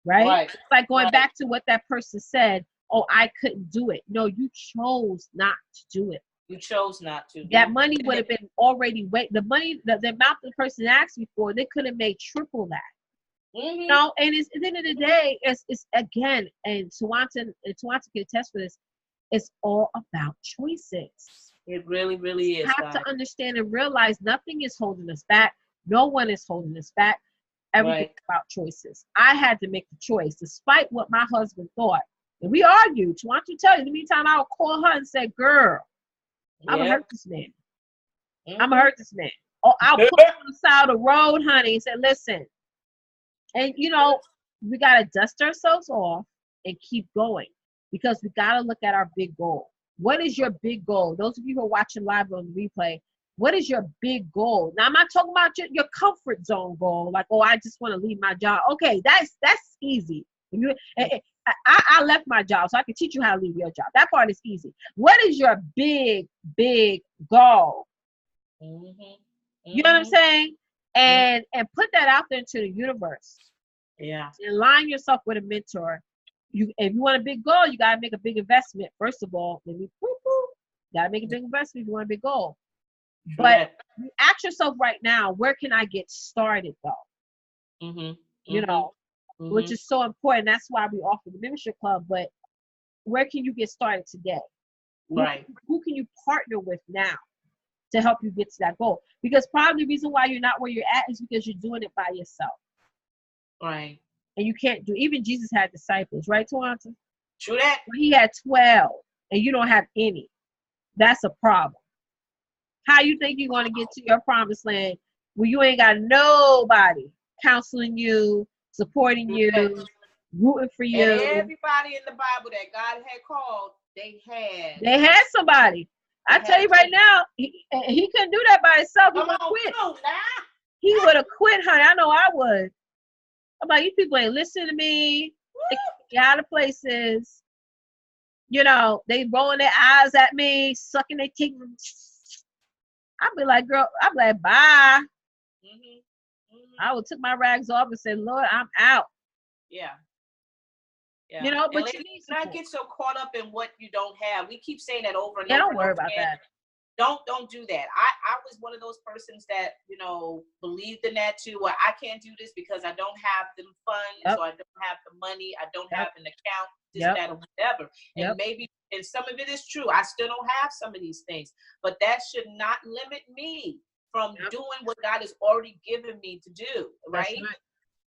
right? It's like going back to what that person said, oh, I couldn't do it. No, you chose not to do it. You chose not to. That money would have been already the money, the amount the person asked me for, they could have made triple that. And it's, at the end of the day, it's again, and Tawanta can attest for this, it's all about choices. It really, really is. You have to understand and realize nothing is holding us back. No one is holding us back. Everything's about choices. I had to make the choice, despite what my husband thought. And we argued. Tawanta will tell you, in the meantime, I'll call her and say, girl, I'm going to hurt this man. I'm going to hurt this man. Or I'll put them on the side of the road, honey, and say, listen. And, you know, we got to dust ourselves off and keep going because we got to look at our big goal. What is your big goal? Those of you who are watching live on the replay, what is your big goal? Now, I'm not talking about your comfort zone goal, like, oh, I just want to leave my job. Okay, that's easy. I left my job, so I can teach you how to leave your job. That part is easy. What is your big goal? You know what I'm saying? And put that out there into the universe. Yeah. Align yourself with a mentor. If you want a big goal, you gotta make a big investment. First of all, then you gotta make a big investment if you want a big goal. But you ask yourself right now, where can I get started though? You know, which is so important. That's why we offer the membership club. But where can you get started today? Right. Who can you partner with now to help you get to that goal? Because probably the reason why you're not where you're at is because you're doing it by yourself. Right. And you can't do. Even Jesus had disciples, right, Tawanta? True that. He had 12, and you don't have any. That's a problem. How you think you're going to get to your promised land when you ain't got nobody counseling you, supporting you, rooting for you? And everybody in the Bible that God had called, they had somebody. I tell you right now, he couldn't do that by himself. He would have quit. He would have quit, honey. I know I would. I'm like, you people ain't listening to me. They kick me out of places. You know, they rolling their eyes at me, sucking their teeth. I'd be like, girl, I'd be like, bye. I would took my rags off and said, Lord, I'm out. Yeah. You know, but you need not get so caught up in what you don't have. We keep saying that over and over. Yeah, don't worry about that. Don't do that. I was one of those persons that, you know, believed in that too. Well, I can't do this because I don't have the funds, or I don't have the money, I don't have an account, this, that, or whatever. And maybe, and some of it is true. I still don't have some of these things, but that should not limit me from doing what God has already given me to do. Right.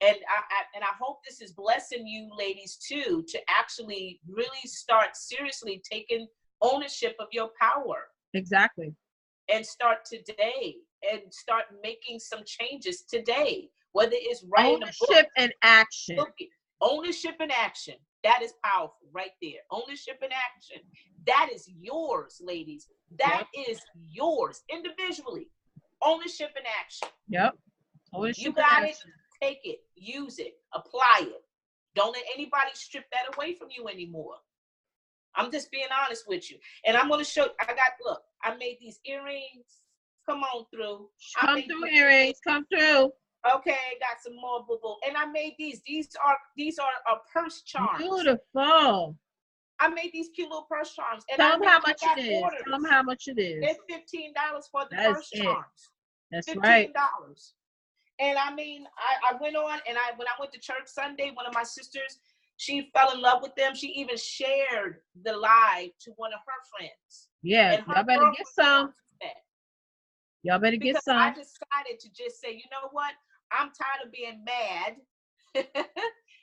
And I hope this is blessing you ladies too, to actually really start seriously taking ownership of your power. Exactly. And start today and start making some changes today, whether it's writing ownership a book. And action. Ownership and action. That is powerful right there. Ownership and action. That is yours, ladies. That is yours individually. Ownership and action. Yep. Ownership. You got it. Take it. Use it. Apply it. Don't let anybody strip that away from you anymore. I'm just being honest with you. And I'm going to show, I made these earrings. Come on through. Come through, earrings. Come through. Okay, got some more boo-boo. And I made these. These are purse charms. Beautiful. I made these cute little purse charms. And Tell them how much it is. Tell them how much it is. They're $15 for the purse charms. That's $15. right. And I mean, I went on, and when I went to church Sunday, one of my sisters, she fell in love with them. She even shared the live to one of her friends. Yeah, y'all better get some. Y'all better get some. I decided to just say, you know what? I'm tired of being mad.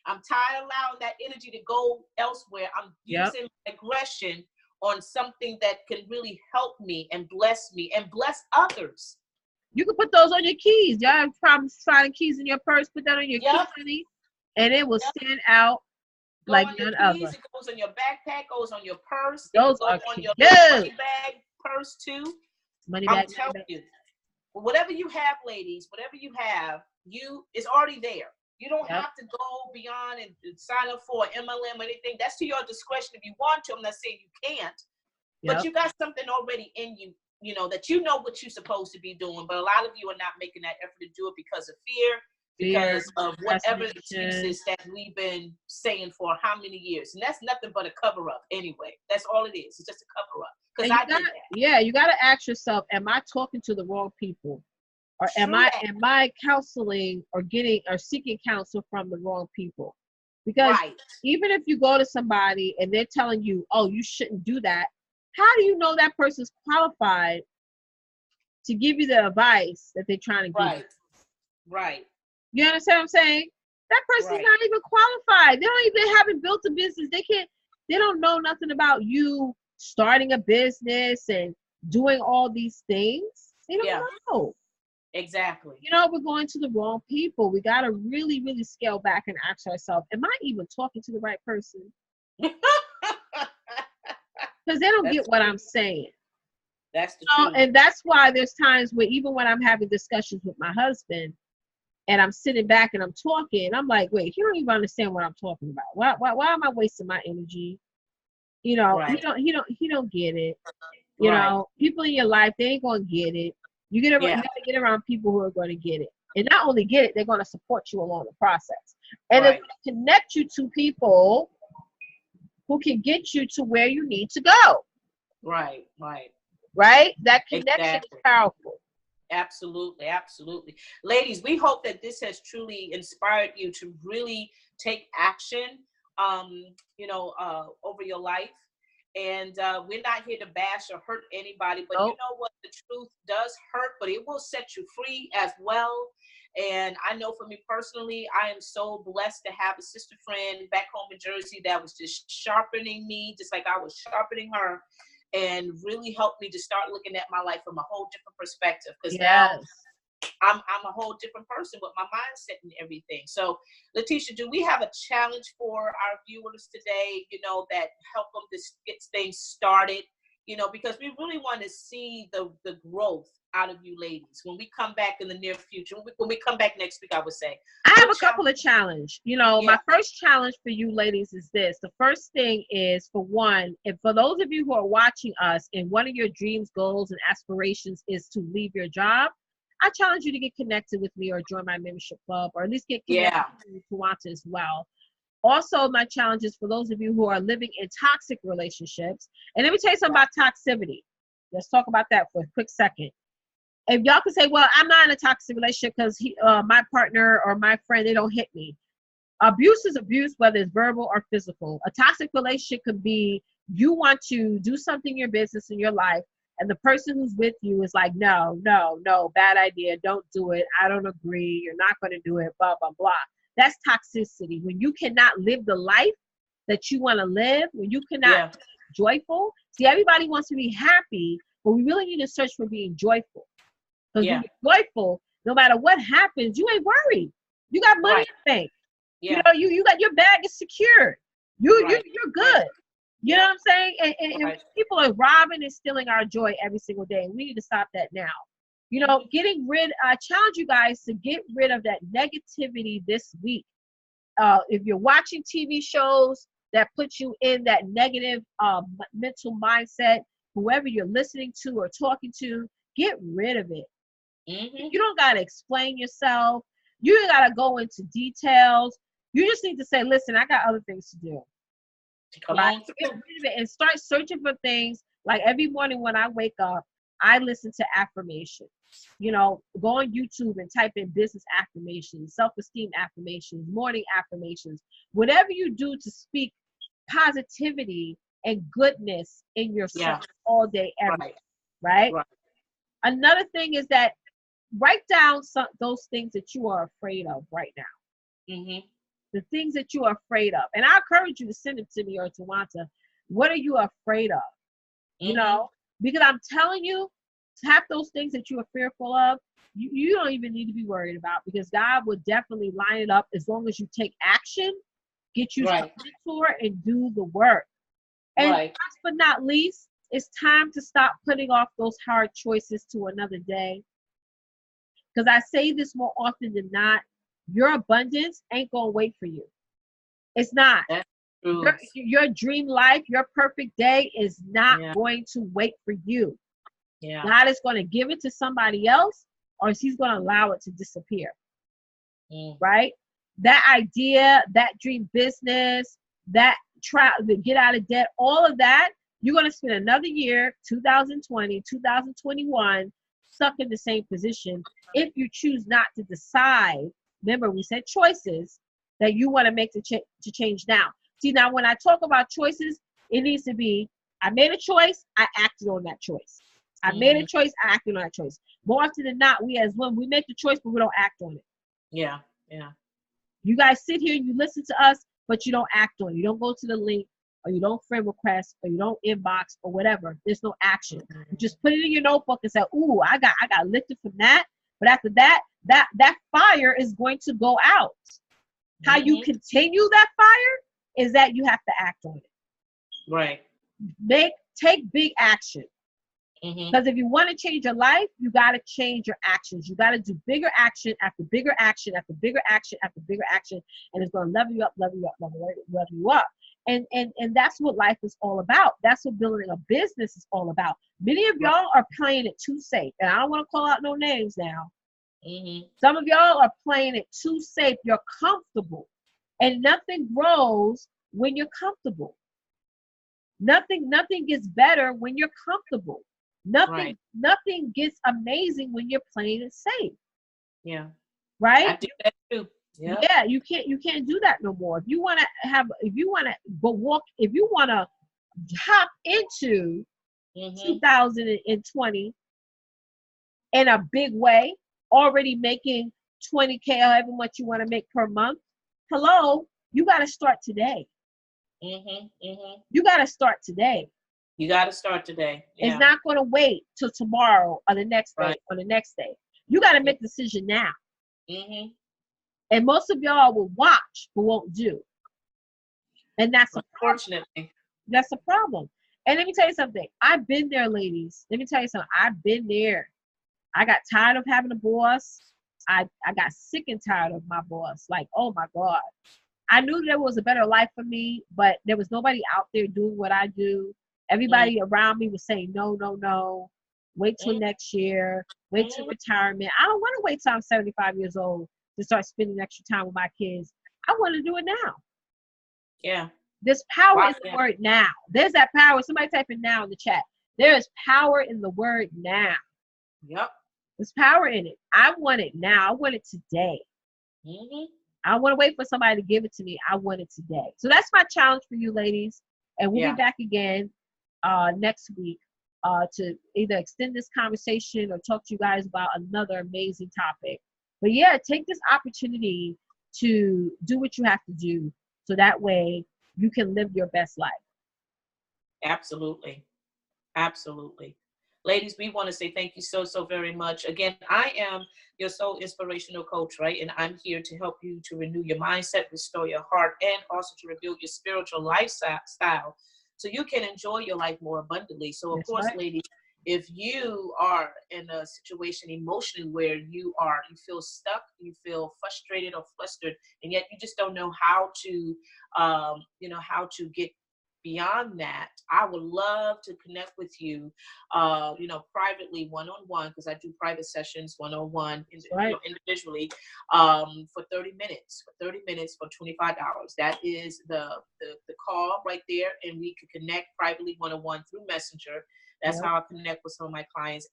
I'm tired of allowing that energy to go elsewhere. I'm using aggression on something that can really help me and bless others. You can put those on your keys. Y'all have problems finding keys in your purse. Put that on your keys, honey, and it will stand out like none other. It goes on your backpack, goes on your purse. Those are on your money bag purse too. I'm telling you, whatever you have, ladies, whatever you have, it's already there. You don't have to go beyond and sign up for MLM or anything. That's to your discretion if you want to. I'm not saying you can't, but you got something already in you. You know, that you know what you're supposed to be doing, but a lot of you are not making that effort to do it because of fear, because of whatever excuses that we've been saying for how many years. And that's nothing but a cover up anyway. That's all it is. It's just a cover up. Because I did that. Yeah, you got to ask yourself, am I talking to the wrong people? Or am I counseling or seeking counsel from the wrong people? Because even if you go to somebody and they're telling you, oh, you shouldn't do that, how do you know that person's qualified to give you the advice that they're trying to give you? Right. You understand what I'm saying? That person's not even qualified. They haven't built a business. They don't know nothing about you starting a business and doing all these things. They don't know. Exactly. You know, we're going to the wrong people. We got to really, really scale back and ask ourselves, am I even talking to the right person? Because they don't That's get what true. I'm saying. That's the truth. And that's why there's times where even when I'm having discussions with my husband and I'm sitting back and I'm talking, I'm like, wait, you don't even understand what I'm talking about. Why am I wasting my energy? You know, Right. he don't get it. You Right. know, people in your life, they ain't gonna get it. You you Yeah. gotta get around people who are going to get it, and not only get it, they're going to support you along the process, and it's Right. going to connect you to people who can get you to where you need to go. Right. Right. Right? That connection is Exactly. powerful. Absolutely, absolutely. Ladies, we hope that this has truly inspired you to really take action, over your life. And we're not here to bash or hurt anybody, but you Nope. know what? The truth does hurt, but it will set you free as well. And I know for me personally, I am so blessed to have a sister friend back home in Jersey that was just sharpening me, just like I was sharpening her, and really helped me to start looking at my life from a whole different perspective. Because now Yes. I'm a whole different person with my mindset and everything. So, Letitia, do we have a challenge for our viewers today? That help them to get things started. Because we really want to see the growth out of you ladies when we come back in the near future. When we come back next week, I would say. I have What a couple of challenge? challenges. Yeah. My first challenge for you ladies is this. The first thing is, for one, and for those of you who are watching us and one of your dreams, goals, and aspirations is to leave your job, I challenge you to get connected with me or join my membership club, or at least get connected Yeah. to Tawanta as well. Also, my challenge is for those of you who are living in toxic relationships. And let me tell you something about toxicity. Let's talk about that for a quick second. If y'all can say, well, I'm not in a toxic relationship because my partner or my friend, they don't hit me. Abuse is abuse, whether it's verbal or physical. A toxic relationship could be you want to do something in your business, in your life, and the person who's with you is like, no, no, no, bad idea, don't do it, I don't agree, you're not going to do it, blah, blah, blah. That's toxicity. When you cannot live the life that you want to live, when you cannot Yeah. be joyful. See, everybody wants to be happy, but we really need to search for being joyful. Because when Yeah. you're joyful, no matter what happens, you ain't worried. You got money Right. in the bank. Yeah. You got your bag is secured. Right. You're Right. good. You know Yeah. what I'm saying? And Right. people are robbing and stealing our joy every single day. We need to stop that now. I challenge you guys to get rid of that negativity this week. If you're watching TV shows that put you in that negative mental mindset, whoever you're listening to or talking to, get rid of it. Mm-hmm. You don't got to explain yourself. You don't got to go into details. You just need to say, listen, I got other things to do. Come Right? on Get through. rid of it and start searching for things. Like every morning when I wake up, I listen to affirmations. Go on YouTube and type in business affirmations, self-esteem affirmations, morning affirmations, whatever you do to speak positivity and goodness in yourself Yeah. all day, every Right. day, right? Right. Another thing is that write down those things that you are afraid of right now. Mm-hmm. The things that you are afraid of. And I encourage you to send it to me or to Wanta. What are you afraid of? Mm-hmm. Because I'm telling you, half those things that you are fearful of, you don't even need to be worried about, because God will definitely line it up as long as you take action, get you a Right. mentor, and do the work. And Right. last but not least, it's time to stop putting off those hard choices to another day. Because I say this more often than not, your abundance ain't going to wait for you. It's not. That's Your, true. your dream life, your perfect day is not Yeah. going to wait for you. Yeah. God is going to give it to somebody else, or he's going to allow it to disappear. Mm. Right? That idea, that dream business, that try to get out of debt, all of that, you're going to spend another year, 2020, 2021, stuck in the same position if you choose not to decide. Remember, we said choices that you want to make to change now. See, now when I talk about choices, it needs to be, I made a choice, I acted on that choice. I made a Mm. choice, I acted on that choice. More often than not, we as women, we make the choice, but we don't act on it. Yeah. Yeah. You guys sit here and you listen to us, but you don't act on it. You don't go to the link, or you don't friend request, or you don't inbox, or whatever. There's no action. You just put it in your notebook and say, "Ooh, I got lifted from that. But after that, that fire is going to go out. How you continue that fire is that you have to act on it. Right. Take big action. Mm-hmm. Because if you want to change your life, you got to change your actions. You got to do bigger action after bigger action after bigger action after bigger action, and it's going to level you up, level you up, level you up. And that's what life is all about. That's what building a business is all about. Many of y'all are playing it too safe, and I don't want to call out no names now. Some of y'all are playing it too safe. You're comfortable, and nothing grows when you're comfortable. Nothing gets better when you're comfortable. Nothing gets amazing when you're playing it safe. Yeah. Right? I do that too. Yep. Yeah, you can't do that no more. If you want to hop into 2020 in a big way, already making 20K, however much you want to make per month. Hello, you got to start today. You got to start today. You got to start today. Yeah. It's not going to wait till tomorrow or the next day or the next day. You got to make a decision now. And most of y'all will watch but won't do. And that's unfortunately. That's a problem. And let me tell you something. I've been there, ladies. Let me tell you something. I've been there. I got tired of having a boss. I got sick and tired of my boss. Like, oh my God. I knew there was a better life for me, but there was nobody out there doing what I do. Everybody around me was saying, no. Wait till next year. Wait till retirement. I don't want to wait till I'm 75 years old to start spending extra time with my kids. I want to do it now. Yeah. There's power in the word now. There's that power. Somebody type it now in the chat. There is power in the word now. Yep. There's power in it. I want it now. I want it today. I don't want to wait for somebody to give it to me. I want it today. So that's my challenge for you, ladies. And we'll be back again next week to either extend this conversation or talk to you guys about another amazing topic. But yeah, take this opportunity to do what you have to do so that way you can live your best life. Absolutely. Ladies, we want to say thank you so very much. Again, I am your soul inspirational coach, right? And I'm here to help you to renew your mindset, restore your heart, and also to rebuild your spiritual lifestyle so you can enjoy your life more abundantly. So, of course, ladies, if you are in a situation emotionally where you feel stuck, you feel frustrated or flustered, and yet you just don't know how to, how to get beyond that, I would love to connect with you, privately, one-on-one, because I do private sessions one-on-one, individually, for 30 minutes for $25. That is the call right there, and we can connect privately one-on-one through Messenger. That's how I connect with some of my clients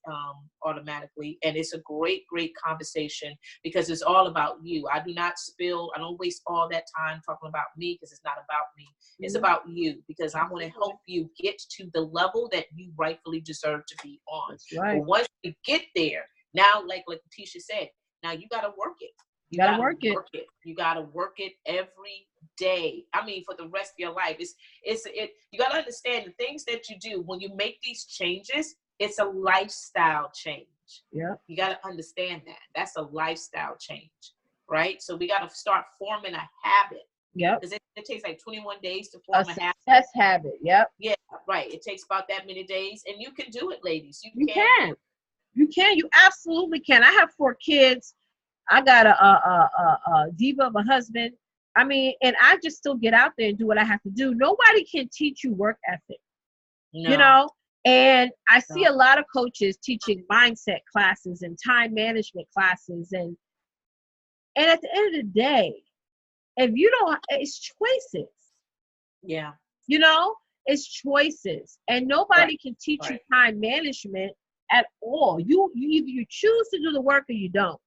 automatically. And it's a great conversation because it's all about you. I don't waste all that time talking about me because it's not about me. It's about you because I want to help you get to the level that you rightfully deserve to be on. That's right. But once you get there, now, like Tisha said, now you got to work it. You gotta work it. You gotta work it every day. I mean, for the rest of your life. You gotta understand the things that you do when you make these changes. It's a lifestyle change. Yeah. You gotta understand that. That's a lifestyle change, right? So we gotta start forming a habit. Yep. Because it takes like 21 days to form a habit. Success habit. Yep. Yeah, right. It takes about that many days, and you can do it, ladies. You can. You absolutely can. I have 4 kids. I got a diva of a husband. I mean, and I just still get out there and do what I have to do. Nobody can teach you work ethic, and I see a lot of coaches teaching mindset classes and time management classes. And at the end of the day, if you don't, it's choices. Yeah. It's choices, and nobody can teach you time management at all. You either you choose to do the work or you don't.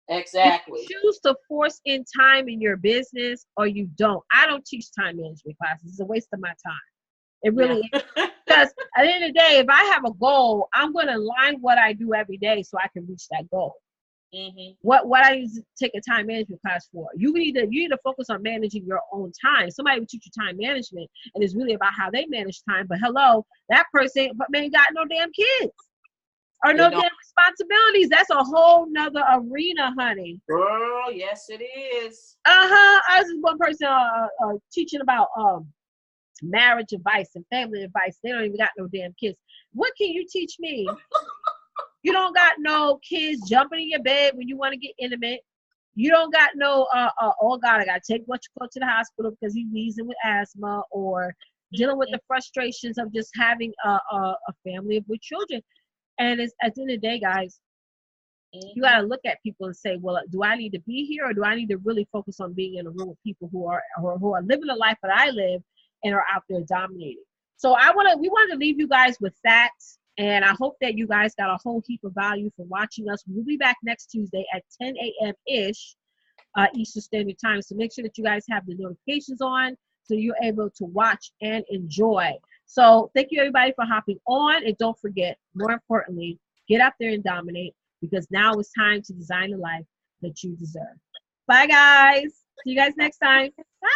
Exactly. You choose to force in time in your business or you don't. I don't teach time management classes. It's a waste of my time. It really is. Because at the end of the day, if I have a goal, I'm going to align what I do every day so I can reach that goal. What I need to take a time management class for? You need to focus on managing your own time. Somebody will teach you time management, and it's really about how they manage time. But hello, that person ain't got no damn kids. or no damn responsibilities. That's a whole nother arena, honey. Girl, yes, it is. I was just one person teaching about marriage advice and family advice. They don't even got no damn kids. What can you teach me? You don't got no kids jumping in your bed when you want to get intimate. You don't got no oh God, I gotta take what you go to the hospital because he's wheezing with asthma, or dealing with the frustrations of just having a family with children. And it's at the end of the day, guys, you got to look at people and say, well, do I need to be here, or do I need to really focus on being in a room with people who are living the life that I live and are out there dominating? So we wanted to leave you guys with that. And I hope that you guys got a whole heap of value from watching us. We'll be back next Tuesday at 10 a.m. ish Eastern Standard Time. So make sure that you guys have the notifications on so you're able to watch and enjoy. So thank you everybody for hopping on. And don't forget, more importantly, get out there and dominate, because now it's time to design the life that you deserve. Bye, guys. See you guys next time. Bye.